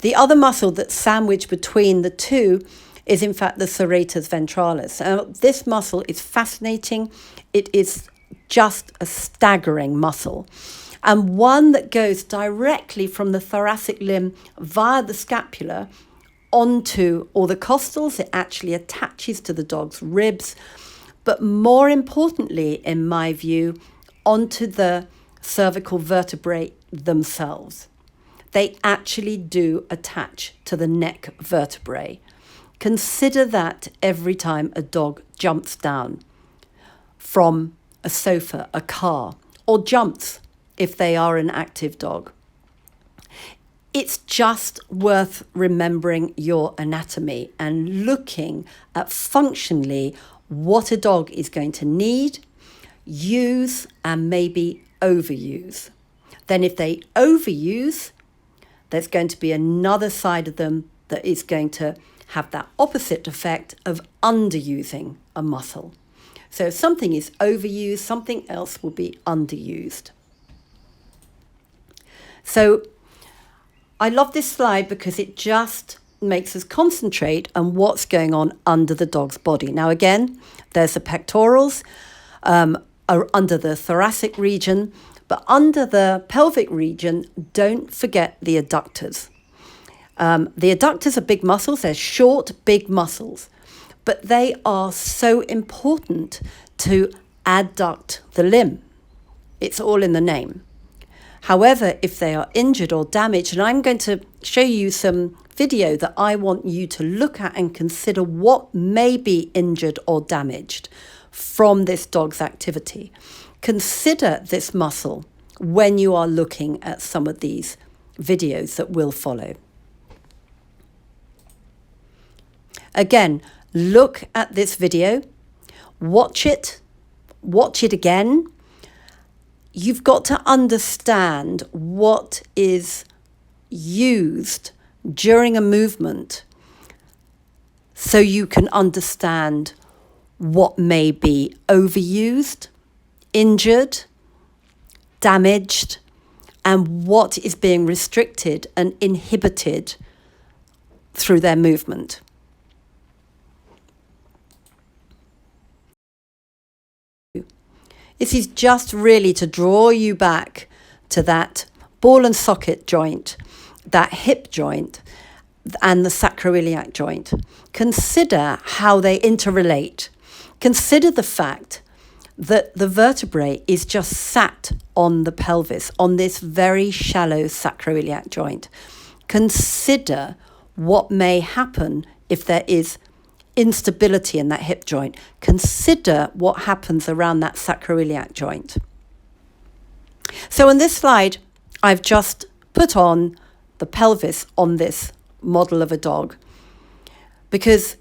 The other muscle that's sandwiched between the two is in fact the serratus ventralis. Now, this muscle is fascinating. It is just a staggering muscle, and one that goes directly from the thoracic limb via the scapula onto all the costals. It actually attaches to the dog's ribs, but more importantly, in my view, onto the cervical vertebrae themselves. They actually do attach to the neck vertebrae. Consider that every time a dog jumps down from a sofa, a car, or jumps if they are an active dog. It's just worth remembering your anatomy and looking at functionally what a dog is going to need, use, and maybe overuse. Then if they overuse, there's going to be another side of them that is going to have that opposite effect of underusing a muscle. So if something is overused, something else will be underused. So I love this slide because it just makes us concentrate on what's going on under the dog's body. Now, again, there's the pectorals are under the thoracic region, but under the pelvic region, don't forget the adductors. The adductors are big muscles. They're short, big muscles, but they are so important to adduct the limb. It's all in the name. However, if they are injured or damaged, and I'm going to show you some video that I want you to look at and consider what may be injured or damaged from this dog's activity. Consider this muscle when you are looking at some of these videos that will follow. Again, look at this video, watch it again. You've got to understand what is used during a movement so you can understand what may be overused, injured, damaged, and what is being restricted and inhibited through their movement. This is just really to draw you back to that ball and socket joint, that hip joint, and the sacroiliac joint. Consider how they interrelate. Consider the fact that the vertebrae is just sat on the pelvis, on this very shallow sacroiliac joint. Consider what may happen if there is instability in that hip joint. Consider what happens around that sacroiliac joint. So in this slide, I've just put on the pelvis on this model of a dog, because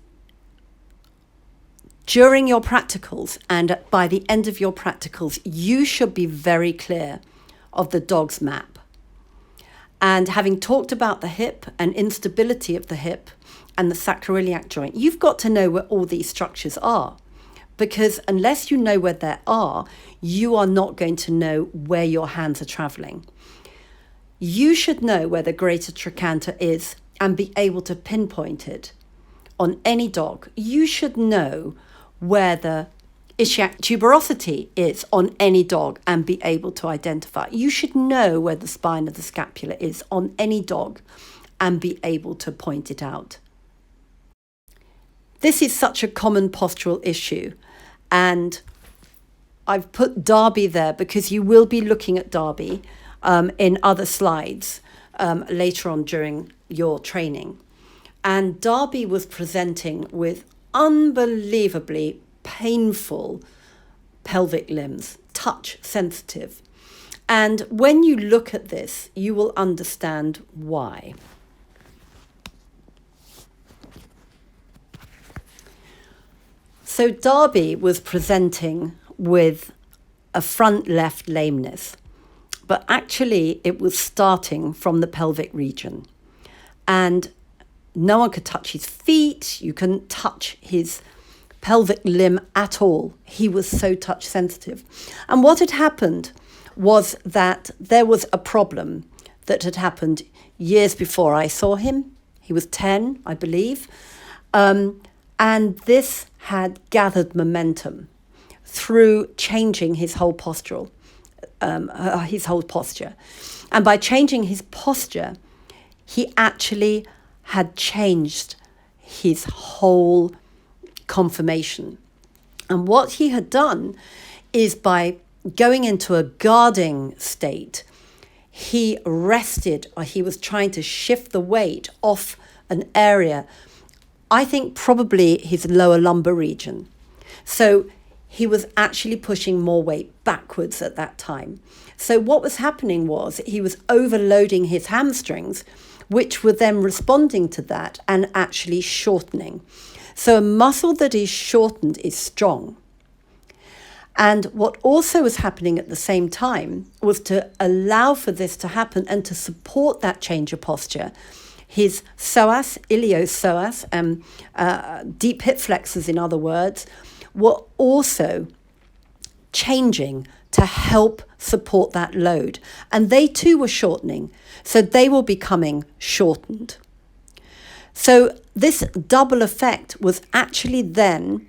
during your practicals and by the end of your practicals, you should be very clear of the dog's map. And having talked about the hip and instability of the hip and the sacroiliac joint, you've got to know where all these structures are, because unless you know where they are, you are not going to know where your hands are traveling. You should know where the greater trochanter is and be able to pinpoint it on any dog. You should know where the ischiac tuberosity is on any dog and be able to identify. You should know where the spine of the scapula is on any dog and be able to point it out. This is such a common postural issue, and I've put Darby there because you will be looking at Darby in other slides later on during your training. And Darby was presenting with unbelievably painful pelvic limbs, touch sensitive. And when you look at this, you will understand why. So Darby was presenting with a front left lameness, but actually it was starting from the pelvic region. And no one could touch his feet, you couldn't touch his pelvic limb at all. He was so touch sensitive. And what had happened was that there was a problem that had happened years before I saw him. He was 10, I believe. And this had gathered momentum through changing his whole posture. And by changing his posture, he actually had changed his whole conformation. And what he had done is, by going into a guarding state, he rested, or he was trying to shift the weight off an area, I think probably his lower lumbar region. So he was actually pushing more weight backwards at that time. So what was happening was he was overloading his hamstrings, which were then responding to that and actually shortening. So a muscle that is shortened is strong. And what also was happening at the same time was, to allow for this to happen and to support that change of posture, his psoas, iliopsoas, deep hip flexors, in other words, were also changing to help support that load. And they too were shortening, so they were becoming shortened. So this double effect was actually then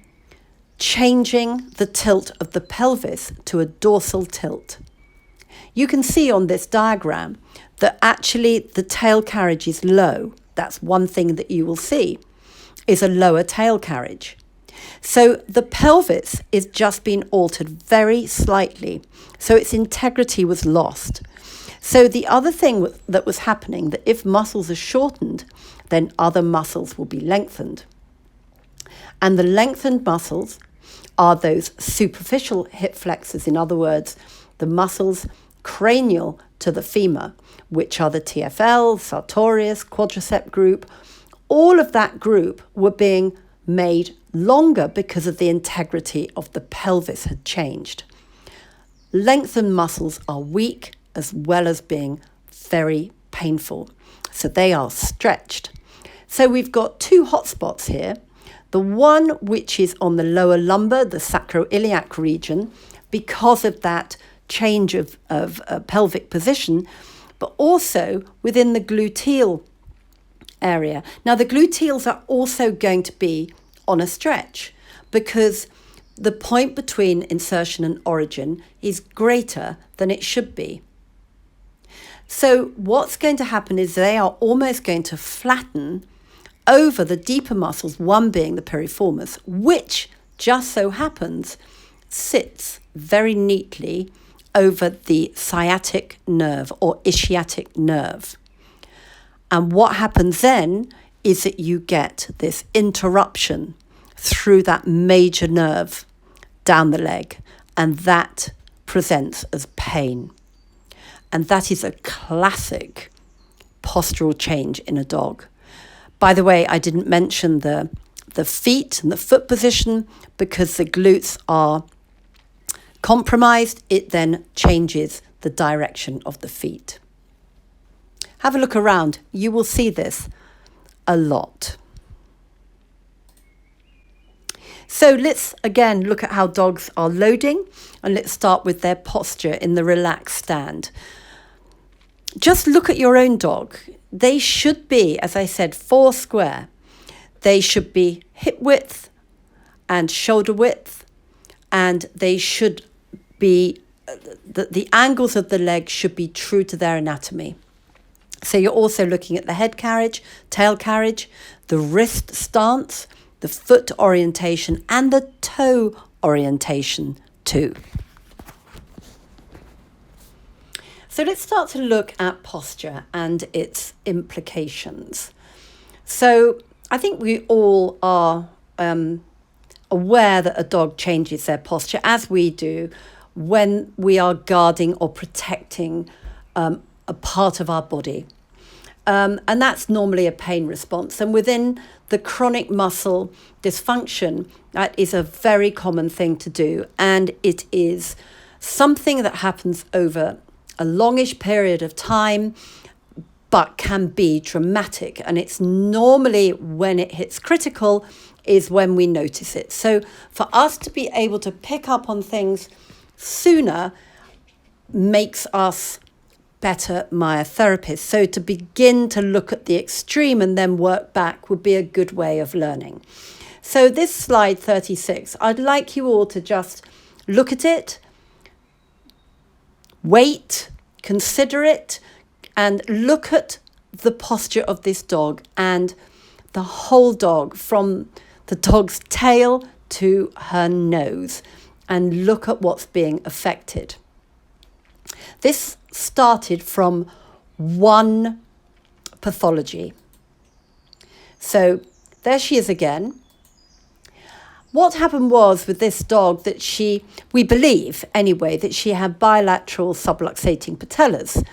changing the tilt of the pelvis to a dorsal tilt. You can see on this diagram that actually the tail carriage is low. That's one thing that you will see, is a lower tail carriage. So the pelvis is just being altered very slightly, so its integrity was lost. So the other thing that was happening, that if muscles are shortened, then other muscles will be lengthened. And the lengthened muscles are those superficial hip flexors, in other words, the muscles cranial to the femur, which are the TFL, sartorius, quadricep group. All of that group were being made longer because of the integrity of the pelvis had changed. Lengthened muscles are weak as well as being very painful, so they are stretched. So we've got two hotspots here. The one which is on the lower lumbar, the sacroiliac region, because of that change of pelvic position, but also within the gluteal area. Now, the gluteals are also going to be on a stretch because the point between insertion and origin is greater than it should be. So what's going to happen is they are almost going to flatten over the deeper muscles, one being the piriformis, which just so happens sits very neatly over the sciatic nerve or ischiatic nerve. And what happens then is that you get this interruption through that major nerve down the leg, and that presents as pain. And that is a classic postural change in a dog. By the way, I didn't mention the feet and the foot position because the glutes are compromised. It then changes the direction of the feet. Have a look around. You will see this a lot. So let's again look at how dogs are loading, and let's start with their posture in the relaxed stand. Just look at your own dog. They should be, as I said, 4 square. They should be hip width and shoulder width, and they should be, the angles of the legs should be true to their anatomy. So you're also looking at the head carriage, tail carriage, the wrist stance, the foot orientation, and the toe orientation too. So let's start to look at posture and its implications. So I think we all are aware that a dog changes their posture, as we do when we are guarding or protecting a part of our body. And that's normally a pain response. And within the chronic muscle dysfunction, that is a very common thing to do. And it is something that happens over a longish period of time, but can be dramatic. And it's normally when it hits critical is when we notice it. So for us to be able to pick up on things sooner makes us better myotherapists. So to begin to look at the extreme and then work back would be a good way of learning. So this slide 36, I'd like you all to just look at it, wait, consider it, and look at the posture of this dog and the whole dog, from the dog's tail to her nose, and look at what's being affected. This started from one pathology. So there she is again. What happened was with this dog that we believe anyway, that she had bilateral subluxating patellas.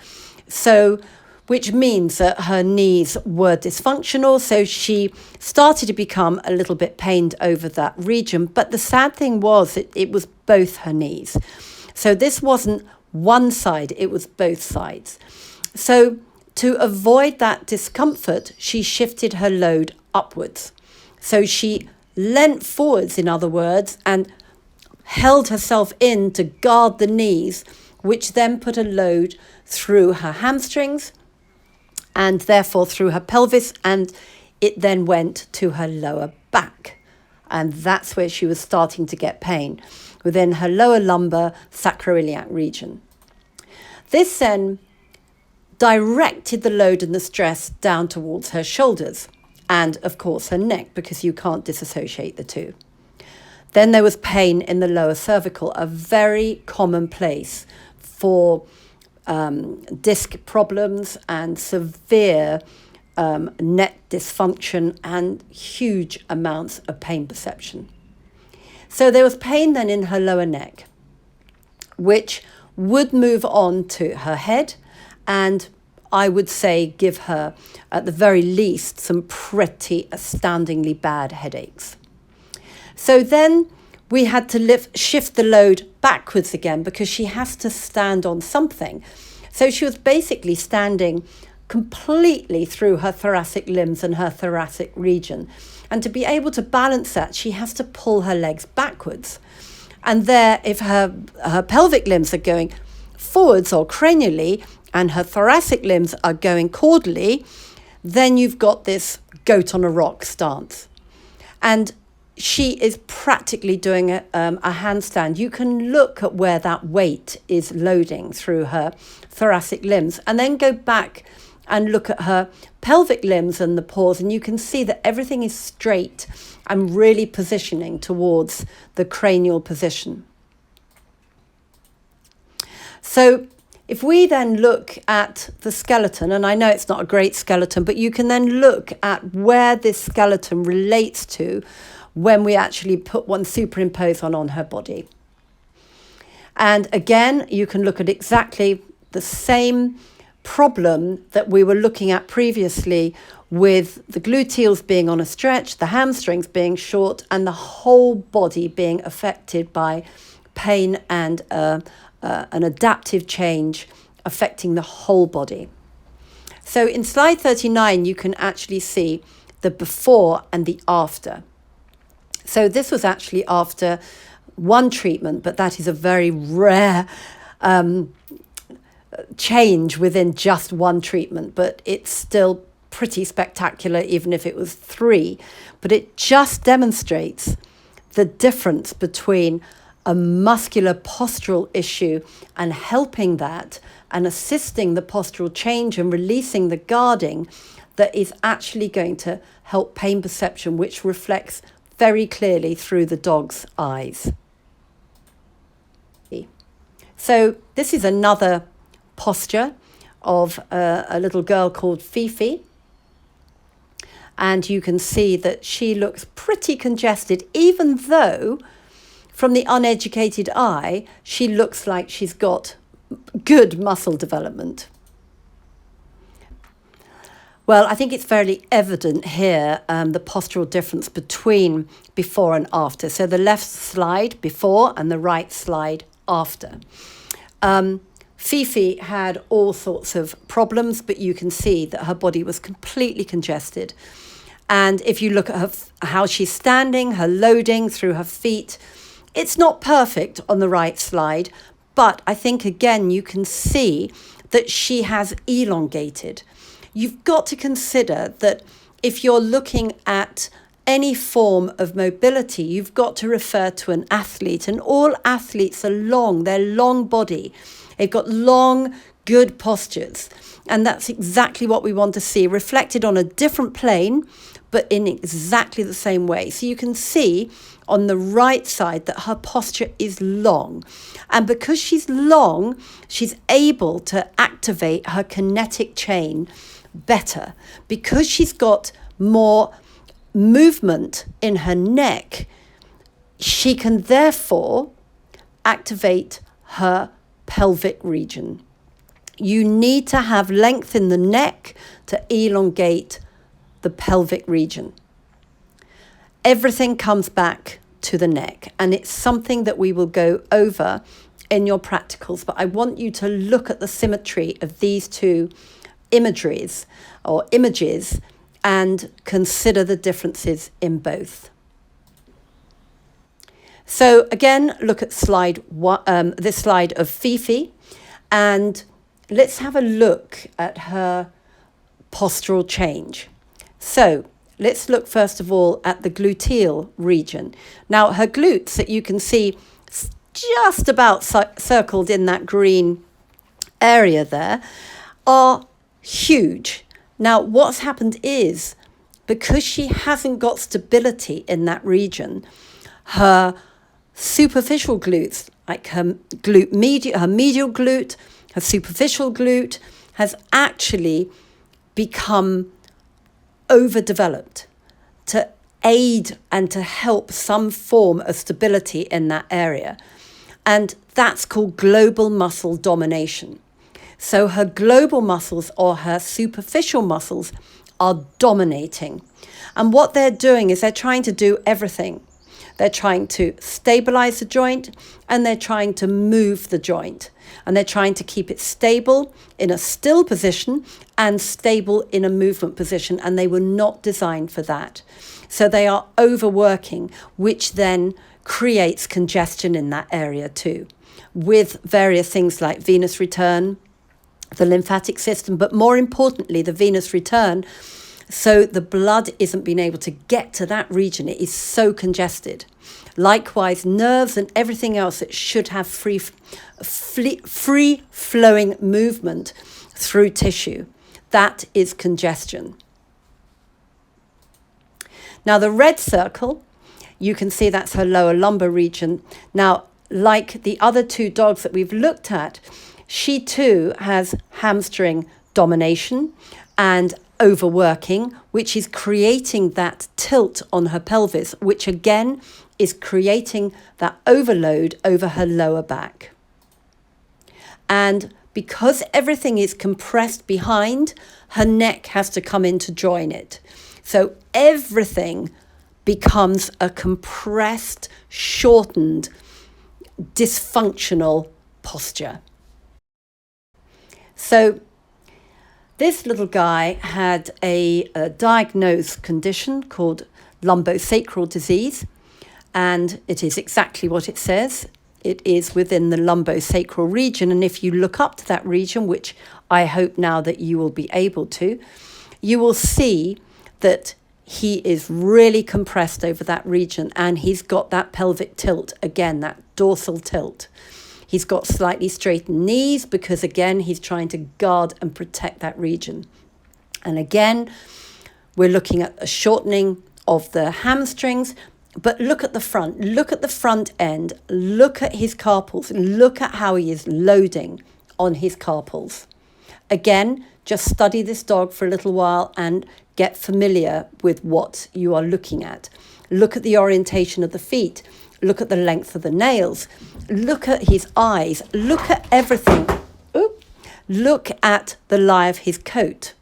So, which means that her knees were dysfunctional. So she started to become a little bit pained over that region. But the sad thing was that it was both her knees. So this wasn't one side, it was both sides. So to avoid that discomfort, she shifted her load upwards. So she leant forwards, in other words, and held herself in to guard the knees, which then put a load through her hamstrings and therefore through her pelvis, and it then went to her lower back. And that's where she was starting to get pain, within her lower lumbar sacroiliac region. This then directed the load and the stress down towards her shoulders and, of course, her neck, because you can't disassociate the two. Then there was pain in the lower cervical, a very common place for disc problems and severe neck dysfunction and huge amounts of pain perception. So there was pain then in her lower neck, which would move on to her head and I would say give her, at the very least, some pretty astoundingly bad headaches. So then we had to shift the load backwards again because she has to stand on something. So she was basically standing completely through her thoracic limbs and her thoracic region. And to be able to balance that, she has to pull her legs backwards. And there, if her pelvic limbs are going forwards or cranially and her thoracic limbs are going caudally, then you've got this goat on a rock stance. And she is practically doing a handstand. You can look at where that weight is loading through her thoracic limbs and then go back and look at her pelvic limbs and the pause, and you can see that everything is straight and really positioning towards the cranial position. So if we then look at the skeleton, and I know it's not a great skeleton, but you can then look at where this skeleton relates to when we actually put one superimpose on her body. And again, you can look at exactly the same problem that we were looking at previously, with the gluteals being on a stretch, the hamstrings being short, and the whole body being affected by pain and an adaptive change affecting the whole body. So in slide 39, you can actually see the before and the after. So this was actually after one treatment, but that is a very rare change within just one treatment, but it's still pretty spectacular even if it was 3. But it just demonstrates the difference between a muscular postural issue and helping that and assisting the postural change and releasing the guarding that is actually going to help pain perception, which reflects very clearly through the dog's eyes. So this is another posture of a little girl called Fifi. And you can see that she looks pretty congested, even though from the uneducated eye, she looks like she's got good muscle development. Well, I think it's fairly evident here, the postural difference between before and after. So the left slide before and the right slide after. Fifi had all sorts of problems, but you can see that her body was completely congested. And if you look at how she's standing, her loading through her feet, it's not perfect on the right slide, but I think, again, you can see that she has elongated. You've got to consider that if you're looking at any form of mobility, you've got to refer to an athlete, and all athletes are long, they're long body. They've got long, good postures. And that's exactly what we want to see reflected on a different plane, but in exactly the same way. So you can see on the right side that her posture is long. And because she's long, she's able to activate her kinetic chain better. Because she's got more movement in her neck, she can therefore activate her pelvic region. You need to have length in the neck to elongate the pelvic region. Everything comes back to the neck, and it's something that we will go over in your practicals, but I want you to look at the symmetry of these two images and consider the differences in both. So again, look at this slide of Fifi, and let's have a look at her postural change. So let's look first of all at the gluteal region. Now, her glutes that you can see just about circled in that green area there are huge. Now, what's happened is, because she hasn't got stability in that region, her superficial glutes, like her medial glute, her superficial glute, has actually become overdeveloped to aid and to help some form of stability in that area. And that's called global muscle domination. So her global muscles or her superficial muscles are dominating. And what they're doing is they're trying to do everything. They're trying to stabilize the joint, and they're trying to move the joint. And they're trying to keep it stable in a still position and stable in a movement position. And they were not designed for that. So they are overworking, which then creates congestion in that area too, with various things like venous return, the lymphatic system, but more importantly, the venous return. So the blood isn't being able to get to that region. It is so congested. Likewise, nerves and everything else that should have free flowing movement through tissue. That is congestion. Now, the red circle, you can see that's her lower lumbar region. Now, like the other two dogs that we've looked at, she too has hamstring domination and overworking, which is creating that tilt on her pelvis, which again is creating that overload over her lower back. And because everything is compressed behind, her neck has to come in to join it. So everything becomes a compressed, shortened, dysfunctional posture. So this little guy had a diagnosed condition called lumbosacral disease, and it is exactly what it says. It is within the lumbosacral region, and if you look up to that region, which I hope now that you will be able to, you will see that he is really compressed over that region, and he's got that pelvic tilt, again, that dorsal tilt. He's got slightly straightened knees because, again, he's trying to guard and protect that region. And again, we're looking at a shortening of the hamstrings. But look at the front. Look at the front end. Look at his carpals. Look at how he is loading on his carpals. Again, just study this dog for a little while and get familiar with what you are looking at. Look at the orientation of the feet. Look at the length of the nails. Look at his eyes. Look at everything. Ooh. Look at the lie of his coat.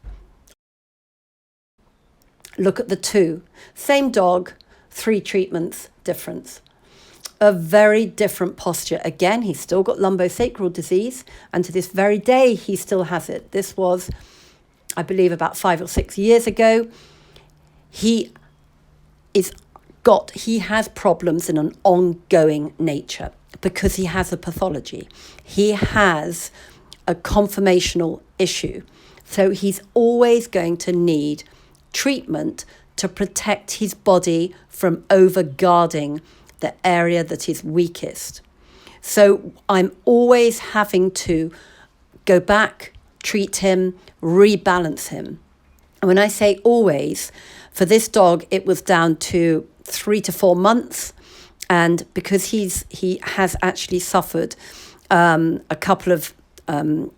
Look at the two. Same dog, 3 treatments difference. A very different posture. Again, he's still got lumbosacral disease, and to this very day, he still has it. This was, I believe, about 5 or 6 years ago. He has problems in an ongoing nature because he has a pathology. He has a conformational issue. So he's always going to need treatment to protect his body from overguarding the area that is weakest. So I'm always having to go back, treat him, rebalance him. And when I say always, for this dog, it was down to 3 to 4 months. And because he has actually suffered a couple of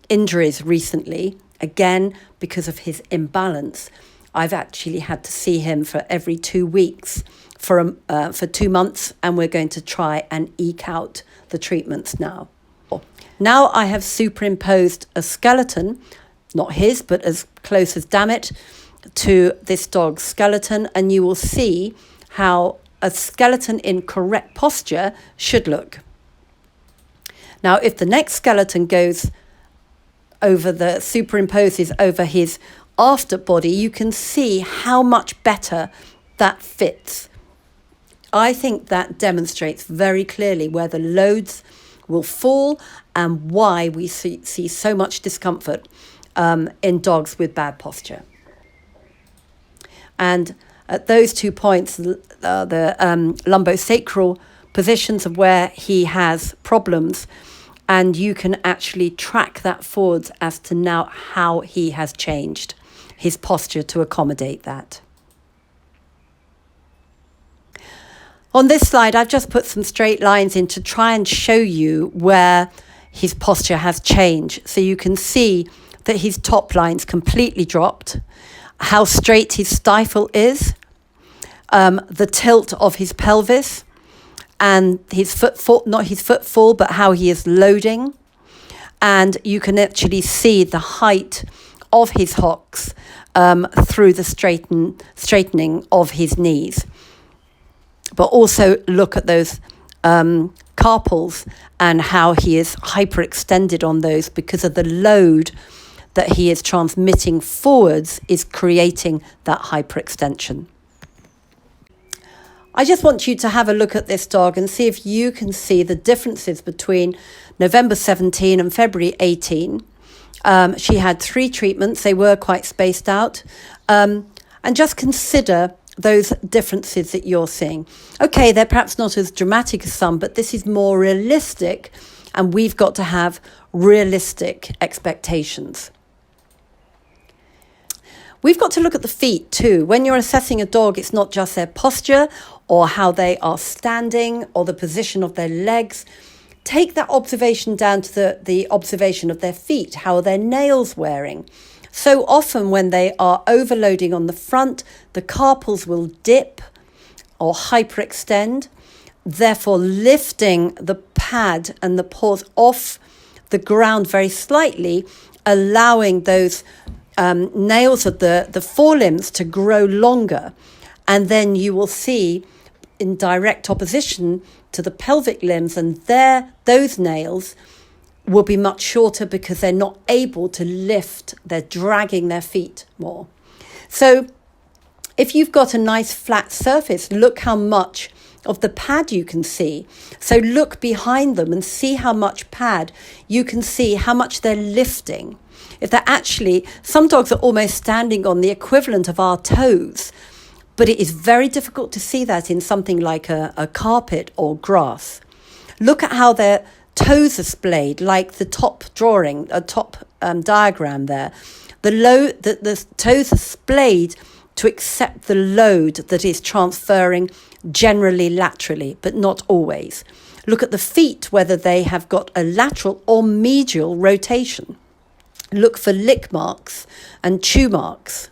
injuries recently, again, because of his imbalance, I've actually had to see him for every 2 weeks for 2 months, and we're going to try and eke out the treatments now. Now I have superimposed a skeleton, not his, but as close as damn it, to this dog's skeleton, and you will see how a skeleton in correct posture should look. Now, if the next skeleton goes superimposes over his after body, you can see how much better that fits. I think that demonstrates very clearly where the loads will fall and why we see so much discomfort in dogs with bad posture. And at those 2 points, the lumbosacral positions of where he has problems, and you can actually track that forwards as to now how he has changed his posture to accommodate that. On this slide, I've just put some straight lines in to try and show you where his posture has changed. So you can see that his top line's completely dropped, how straight his stifle is, the tilt of his pelvis, and his footfall, not his footfall, but how he is loading. And you can actually see the height of his hocks through the straightening of his knees. But also look at those carpals and how he is hyperextended on those because of the load that he is transmitting forwards is creating that hyperextension. I just want you to have a look at this dog and see if you can see the differences between November 17 and February 18. She had 3 treatments. They were quite spaced out. And just consider those differences that you're seeing. Okay, they're perhaps not as dramatic as some, but this is more realistic, and we've got to have realistic expectations. We've got to look at the feet too. When you're assessing a dog, it's not just their posture or how they are standing or the position of their legs. Take that observation down to the observation of their feet. How are their nails wearing? So often when they are overloading on the front, the carpals will dip or hyperextend, therefore lifting the pad and the paws off the ground very slightly, allowing those nails of the forelimbs to grow longer. And then you will see in direct opposition to the pelvic limbs, and those nails will be much shorter because they're not able to lift, they're dragging their feet more. So if you've got a nice flat surface, look how much of the pad you can see. So look behind them and see how much pad you can see, how much they're lifting. If they're actually, some dogs are almost standing on the equivalent of our toes, but it is very difficult to see that in something like a carpet or grass. Look at how their toes are splayed, like the top diagram there. The toes are splayed to accept the load that is transferring generally laterally, but not always. Look at the feet, whether they have got a lateral or medial rotation. Look for lick marks and chew marks.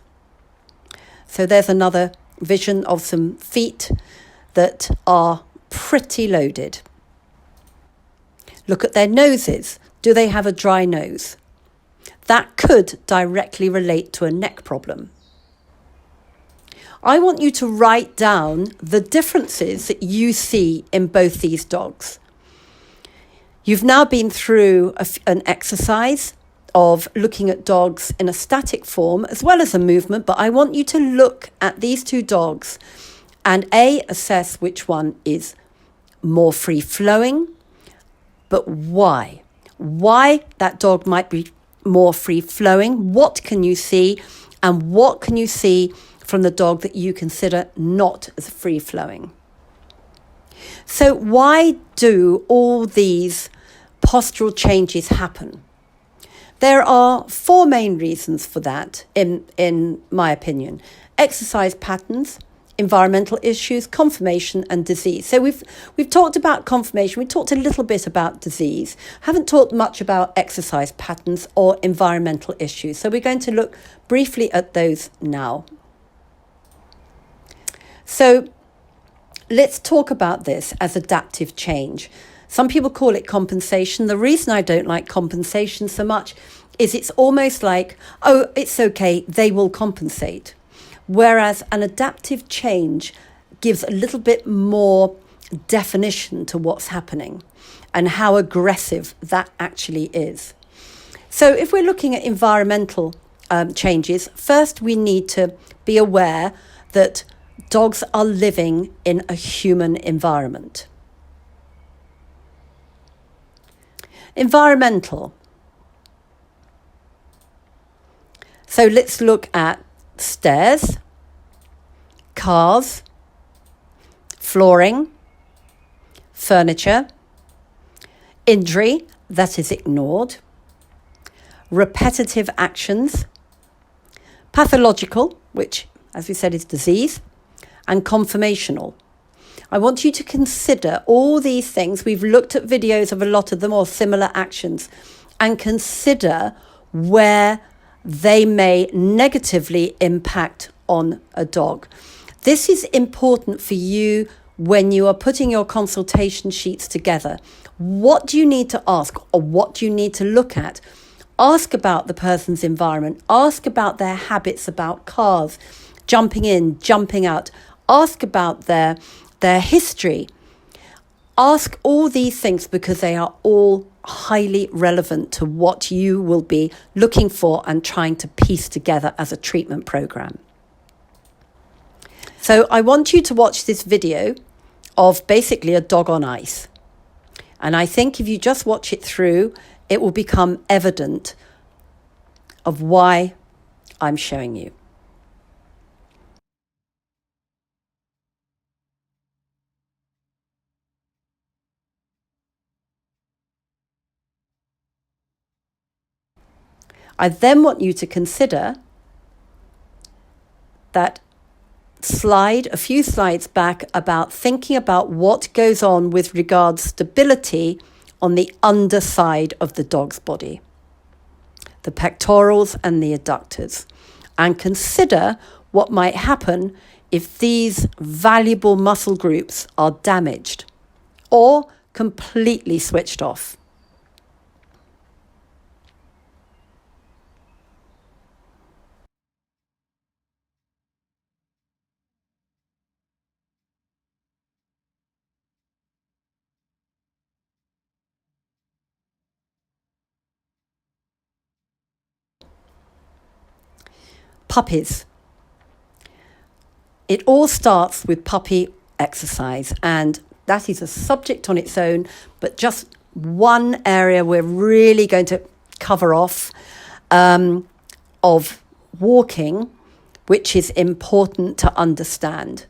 So there's another vision of some feet that are pretty loaded. Look at their noses. Do they have a dry nose? That could directly relate to a neck problem. I want you to write down the differences that you see in both these dogs. You've now been through an exercise of looking at dogs in a static form as well as a movement, but I want you to look at these 2 dogs and assess which one is more free-flowing, but why? Why that dog might be more free-flowing, what can you see, and what can you see from the dog that you consider not as free-flowing? So why do all these postural changes happen? There are 4 main reasons for that, in my opinion. Exercise patterns, environmental issues, conformation and disease. So we've talked about conformation, we talked a little bit about disease, haven't talked much about exercise patterns or environmental issues. So we're going to look briefly at those now. So let's talk about this as adaptive change. Some people call it compensation. The reason I don't like compensation so much is it's almost like, oh, it's okay, they will compensate. Whereas an adaptive change gives a little bit more definition to what's happening and how aggressive that actually is. So if we're looking at environmental changes, first we need to be aware that dogs are living in a human environment. Environmental. So let's look at stairs, cars, flooring, furniture, injury that is ignored, repetitive actions, pathological, which, as we said, is disease, and conformational. I want you to consider all these things. We've looked at videos of a lot of them or similar actions, and consider where they may negatively impact on a dog. This is important for you when you are putting your consultation sheets together. What do you need to ask, or what do you need to look at? Ask about the person's environment. Ask about their habits about cars, jumping in, jumping out. Ask about their history. Ask all these things because they are all highly relevant to what you will be looking for and trying to piece together as a treatment program. So I want you to watch this video of basically a dog on ice. And I think if you just watch it through, it will become evident of why I'm showing you. I then want you to consider that slide a few slides back about thinking about what goes on with regards stability on the underside of the dog's body, the pectorals and the adductors, and consider what might happen if these valuable muscle groups are damaged or completely switched off. Puppies. It all starts with puppy exercise, and that is a subject on its own, but just one area we're really going to cover off of walking, which is important to understand.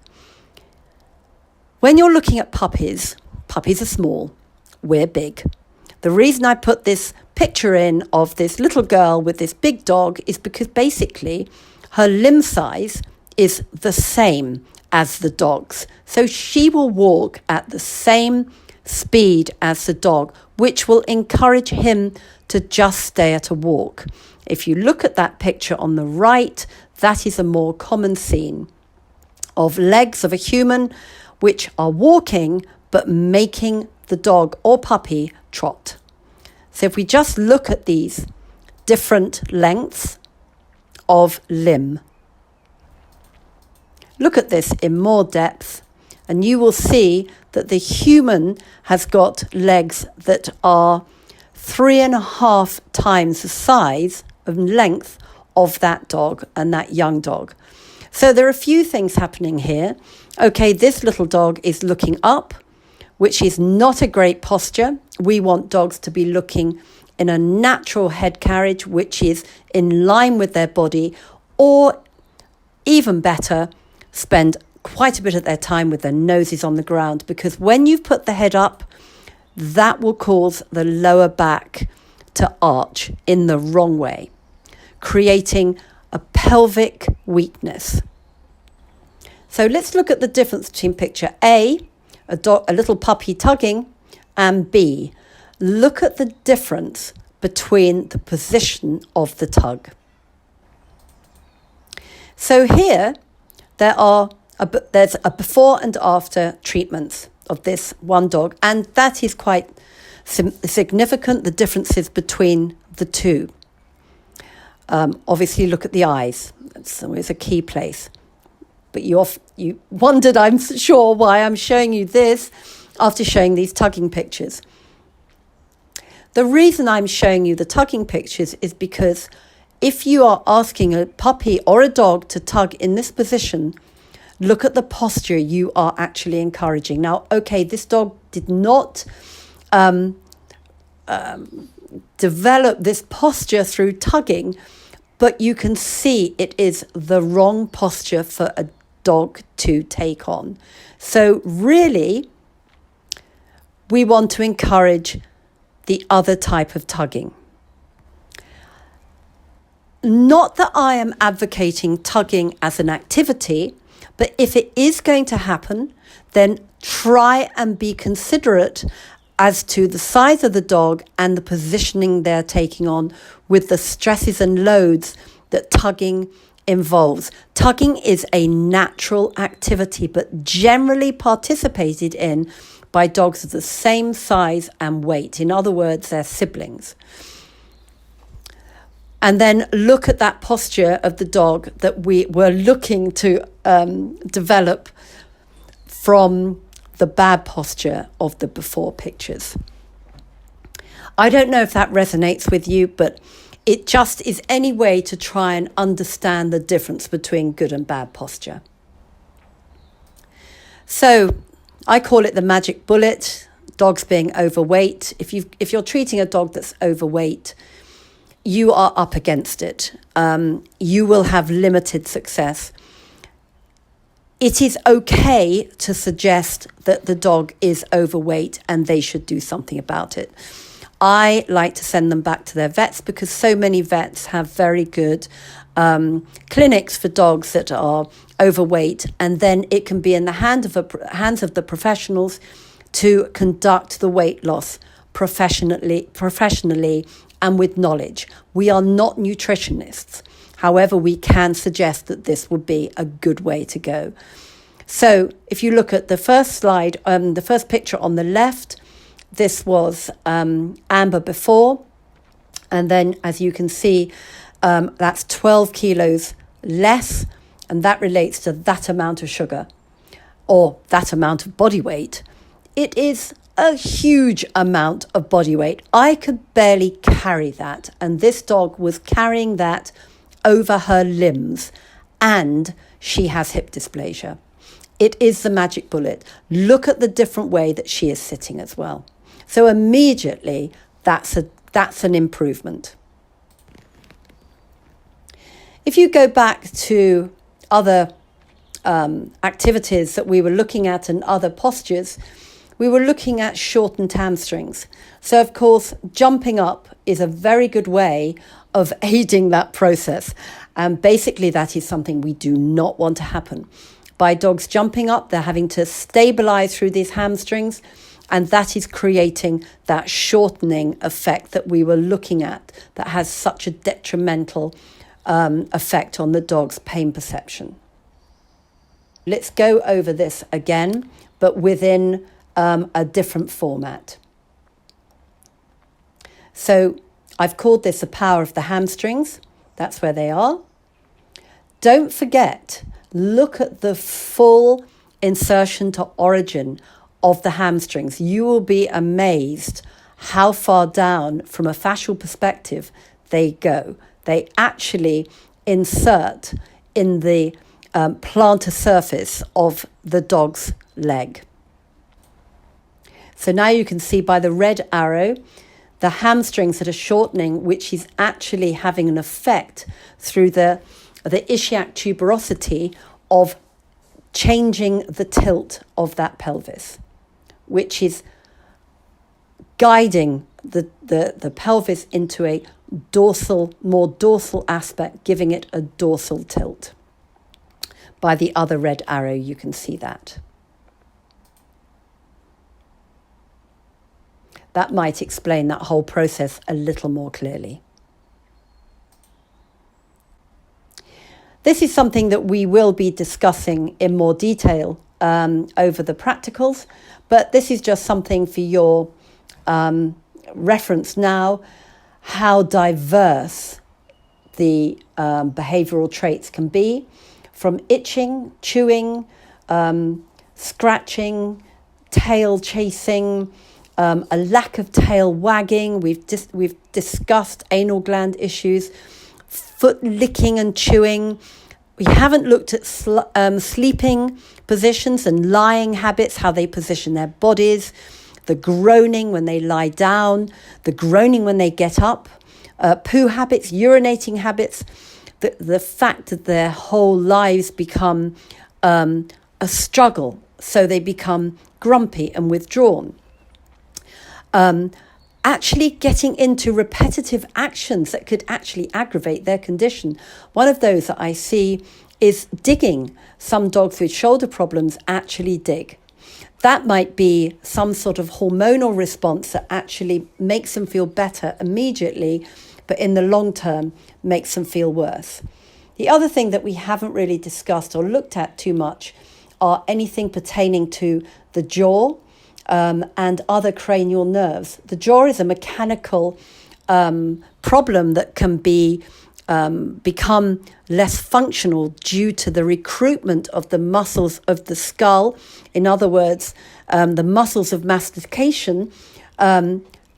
When you're looking at puppies are small, we're big. The reason I put this picture in of this little girl with this big dog is because basically her limb size is the same as the dog's. So she will walk at the same speed as the dog, which will encourage him to just stay at a walk. If you look at that picture on the right, that is a more common scene of legs of a human which are walking but making the dog or puppy trot. So if we just look at these different lengths of limb, look at this in more depth, and you will see that the human has got legs that are 3.5 times the size and length of that dog and that young dog. So there are a few things happening here. Okay, this little dog is looking up, which is not a great posture. We want dogs to be looking in a natural head carriage, which is in line with their body, or even better, spend quite a bit of their time with their noses on the ground, because when you've put the head up, that will cause the lower back to arch in the wrong way, creating a pelvic weakness. So let's look at the difference between picture A, a little puppy tugging, and B, look at the difference between the position of the tug. So here there's a before and after treatments of this one dog, and that is quite significant, the differences between the two. Obviously look at the eyes. That's always a key place. But you wondered, I'm sure, why I'm showing you this after showing these tugging pictures. The reason I'm showing you the tugging pictures is because if you are asking a puppy or a dog to tug in this position, look at the posture you are actually encouraging. Now, okay, this dog did not develop this posture through tugging, but you can see it is the wrong posture for a dog to take on. So really, we want to encourage the other type of tugging. Not that I am advocating tugging as an activity, but if it is going to happen, then try and be considerate as to the size of the dog and the positioning they're taking on with the stresses and loads that tugging involves. Tugging is a natural activity, but generally participated in by dogs of the same size and weight. In other words, they're siblings. And then look at that posture of the dog that we were looking to develop from the bad posture of the before pictures. I don't know if that resonates with you, but it just is any way to try and understand the difference between good and bad posture. So I call it the magic bullet, dogs being overweight. If you're treating a dog that's overweight, you are up against it. You will have limited success. It is okay to suggest that the dog is overweight and they should do something about it. I like to send them back to their vets because so many vets have very good clinics for dogs that are overweight, and then it can be in the hands of the professionals to conduct the weight loss professionally and with knowledge. We are not nutritionists. However, we can suggest that this would be a good way to go. So if you look at the first slide, the first picture on the left, this was Amber before. And then as you can see, that's 12 kilos less. And that relates to that amount of sugar or that amount of body weight. It is a huge amount of body weight. I could barely carry that. And this dog was carrying that over her limbs, and she has hip dysplasia. It is the magic bullet. Look at the different way that she is sitting as well. So immediately, that's an improvement. If you go back to other activities that we were looking at and other postures, we were looking at shortened hamstrings. So, of course, jumping up is a very good way of aiding that process. And basically, that is something we do not want to happen. By dogs jumping up, they're having to stabilize through these hamstrings, and that is creating that shortening effect that we were looking at that has such a detrimental effect on the dog's pain perception. Let's go over this again, but within a different format. So I've called this the power of the hamstrings. That's where they are. Don't forget, look at the full insertion to origin of the hamstrings. You will be amazed how far down from a fascial perspective they go. They actually insert in the plantar surface of the dog's leg. So now you can see by the red arrow, the hamstrings that are shortening, which is actually having an effect through the ischiac tuberosity of changing the tilt of that pelvis, which is guiding the pelvis into a more dorsal aspect, giving it a dorsal tilt. By the other red arrow, you can see that. That might explain that whole process a little more clearly. This is something that we will be discussing in more detail over the practicals, but this is just something for your reference now, how diverse the behavioural traits can be, from itching, chewing, scratching, tail chasing, a lack of tail wagging. We've discussed anal gland issues, foot licking and chewing. We haven't looked at sleeping positions and lying habits, how they position their bodies, the groaning when they lie down, the groaning when they get up, poo habits, urinating habits, the fact that their whole lives become a struggle, so they become grumpy and withdrawn. Actually getting into repetitive actions that could actually aggravate their condition. One of those that I see is digging. Some dogs with shoulder problems actually dig. That might be some sort of hormonal response that actually makes them feel better immediately, but in the long term makes them feel worse. The other thing that we haven't really discussed or looked at too much are anything pertaining to the jaw and other cranial nerves. The jaw is a mechanical problem that can become less functional due to the recruitment of the muscles of the skull. In other words, the muscles of mastication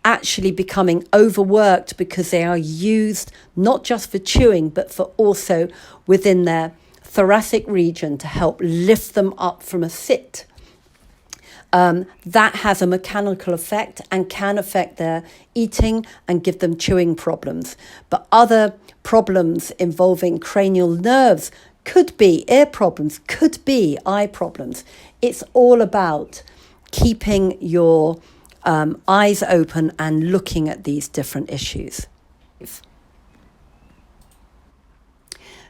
actually becoming overworked because they are used not just for chewing, but for also within their thoracic region to help lift them up from a sit. That has a mechanical effect and can affect their eating and give them chewing problems. But other problems involving cranial nerves could be ear problems, could be eye problems. It's all about keeping your eyes open and looking at these different issues.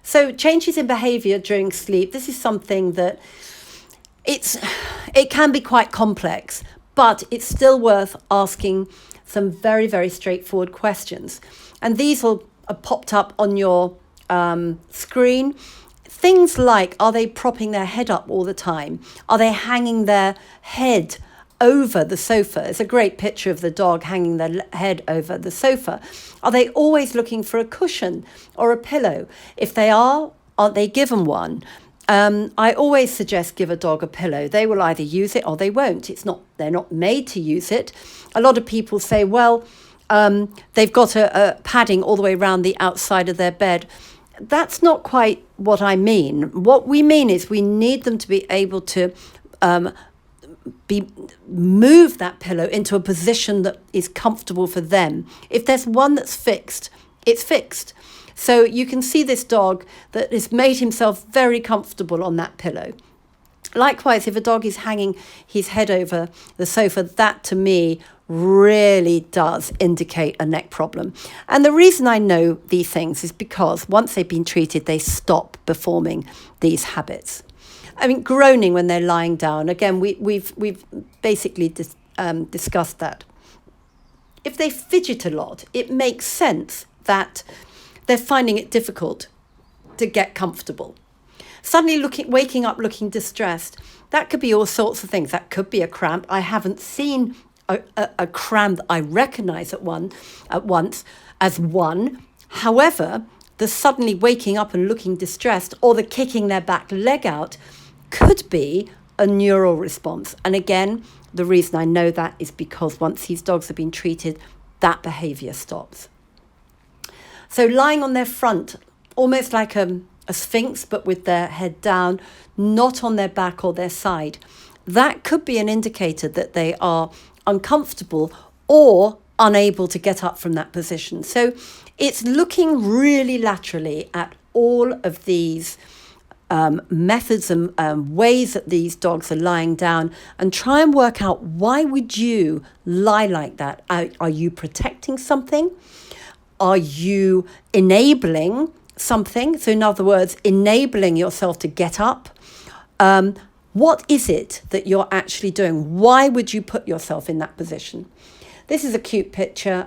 So changes in behaviour during sleep, this is something that it can be quite complex, but it's still worth asking some very, very straightforward questions. And these will have popped up on your screen. Things like, are they propping their head up all the time? Are they hanging their head over the sofa? It's a great picture of the dog hanging their head over the sofa. Are they always looking for a cushion or a pillow? If they are, aren't they given one? I always suggest give a dog a pillow. They will either use it or they won't. They're not made to use it. A lot of people say, well, they've got a padding all the way around the outside of their bed. That's not quite what I mean. What we mean is we need them to be able to move that pillow into a position that is comfortable for them. If there's one that's fixed, it's fixed. So you can see this dog that has made himself very comfortable on that pillow. Likewise, if a dog is hanging his head over the sofa, that to me really does indicate a neck problem. And the reason I know these things is because once they've been treated, they stop performing these habits. I mean, groaning when they're lying down. Again, we've basically discussed that. If they fidget a lot, it makes sense that they're finding it difficult to get comfortable. Suddenly waking up looking distressed, that could be all sorts of things. That could be a cramp. I haven't seen a cramp that I recognise at once as one. However, the suddenly waking up and looking distressed or the kicking their back leg out could be a neural response. And again, the reason I know that is because once these dogs have been treated, that behaviour stops. So lying on their front, almost like a sphinx, but with their head down, not on their back or their side, that could be an indicator that they are uncomfortable or unable to get up from that position. So it's looking really laterally at all of these methods and ways that these dogs are lying down and try and work out, why would you lie like that? Are you protecting something? Are you enabling something? So in other words, enabling yourself to get up. What is it that you're actually doing? Why would you put yourself in that position? This is a cute picture.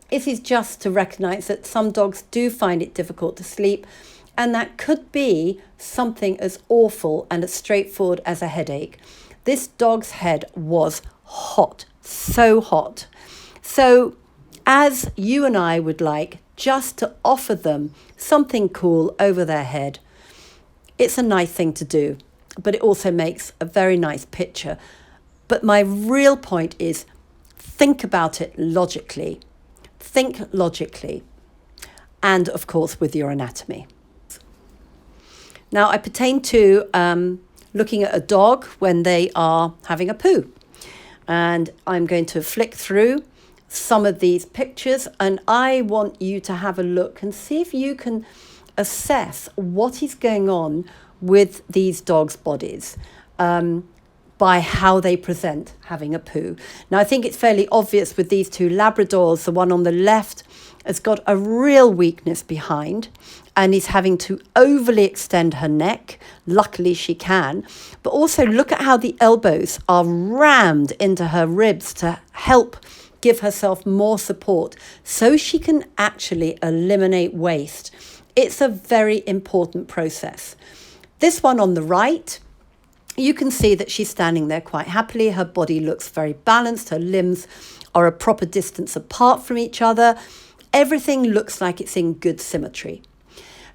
This is just to recognize that some dogs do find it difficult to sleep, and that could be something as awful and as straightforward as a headache. This dog's head was hot, so hot. So as you and I would like just to offer them something cool over their head, it's a nice thing to do, but it also makes a very nice picture. But my real point is, think about it logically. Think logically. And of course, with your anatomy. Now, I pertain to looking at a dog when they are having a poo. And I'm going to flick through some of these pictures, and I want you to have a look and see if you can assess what is going on with these dogs' bodies by how they present having a poo. Now, I think it's fairly obvious with these two Labradors. The one on the left has got a real weakness behind and is having to overly extend her neck. Luckily, she can. But also look at how the elbows are rammed into her ribs to help give herself more support so she can actually eliminate waste. It's a very important process. This one on the right, you can see that she's standing there quite happily. Her body looks very balanced. Her limbs are a proper distance apart from each other. Everything looks like it's in good symmetry.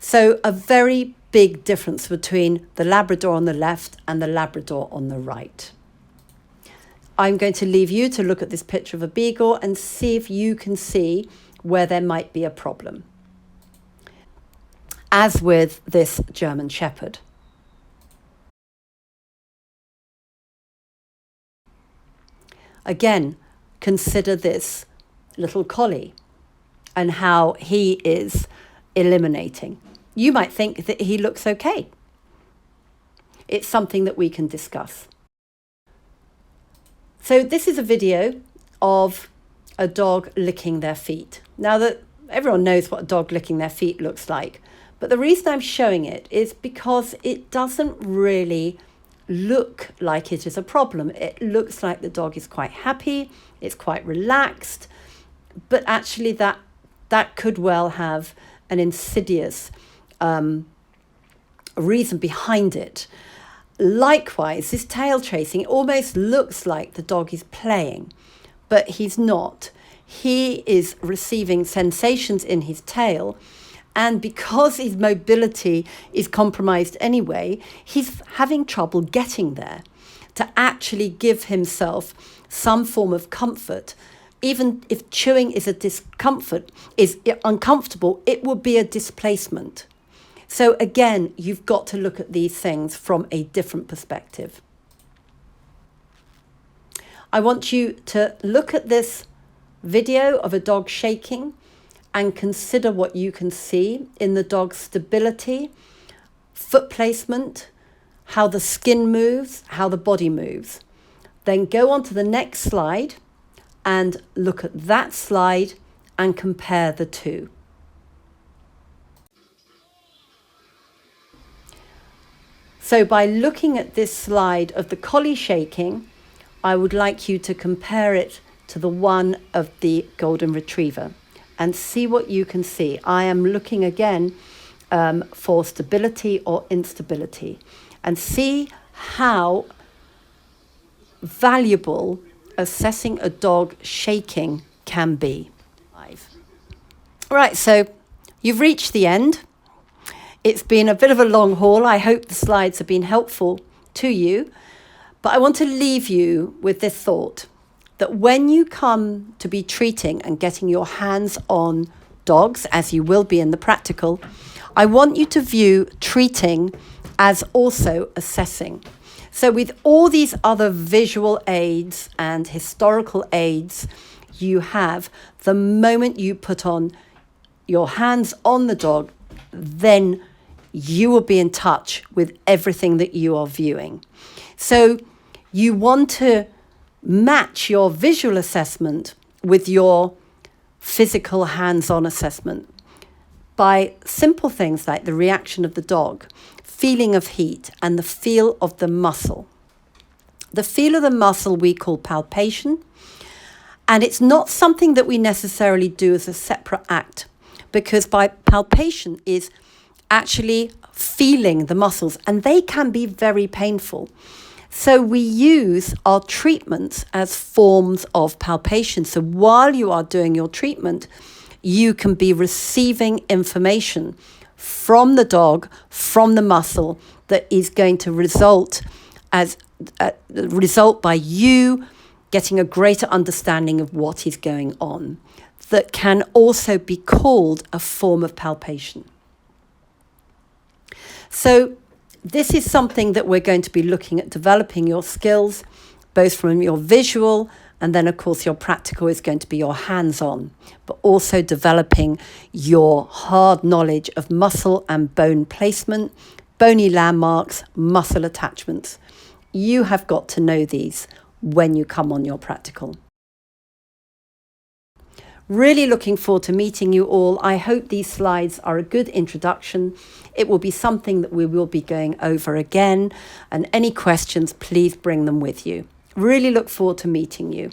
So a very big difference between the Labrador on the left and the Labrador on the right. I'm going to leave you to look at this picture of a beagle and see if you can see where there might be a problem, as with this German Shepherd. Again, consider this little collie and how he is eliminating. You might think that he looks okay. It's something that we can discuss. So this is a video of a dog licking their feet. Now that everyone knows what a dog licking their feet looks like, but the reason I'm showing it is because it doesn't really look like it is a problem. It looks like the dog is quite happy, it's quite relaxed, but actually that could well have an insidious reason behind it. Likewise, this tail tracing, it almost looks like the dog is playing, but he's not. He is receiving sensations in his tail, and because his mobility is compromised anyway, he's having trouble getting there to actually give himself some form of comfort. Even if chewing is a discomfort, is uncomfortable, it will be a displacement. So again, you've got to look at these things from a different perspective. I want you to look at this video of a dog shaking and consider what you can see in the dog's stability, foot placement, how the skin moves, how the body moves. Then go on to the next slide and look at that slide and compare the two. So by looking at this slide of the collie shaking, I would like you to compare it to the one of the golden retriever and see what you can see. I am looking again for stability or instability and see how valuable assessing a dog shaking can be. Right, so you've reached the end. It's been a bit of a long haul. I hope the slides have been helpful to you, but I want to leave you with this thought that when you come to be treating and getting your hands on dogs, as you will be in the practical, I want you to view treating as also assessing. So with all these other visual aids and historical aids you have, the moment you put on your hands on the dog, then you will be in touch with everything that you are viewing. So you want to match your visual assessment with your physical hands-on assessment by simple things like the reaction of the dog, feeling of heat, and the feel of the muscle. The feel of the muscle we call palpation, and it's not something that we necessarily do as a separate act, because by palpation is actually feeling the muscles, and they can be very painful. So we use our treatments as forms of palpation. So while you are doing your treatment, you can be receiving information from the dog, from the muscle, that is going to result by you getting a greater understanding of what is going on. That can also be called a form of palpation. So this is something that we're going to be looking at developing your skills, both from your visual, and then of course your practical is going to be your hands-on, but also developing your hard knowledge of muscle and bone placement, bony landmarks, muscle attachments. You have got to know these when you come on your practical. Really looking forward to meeting you all. I hope these slides are a good introduction. It will be something that we will be going over again, and any questions, please bring them with you. Really look forward to meeting you.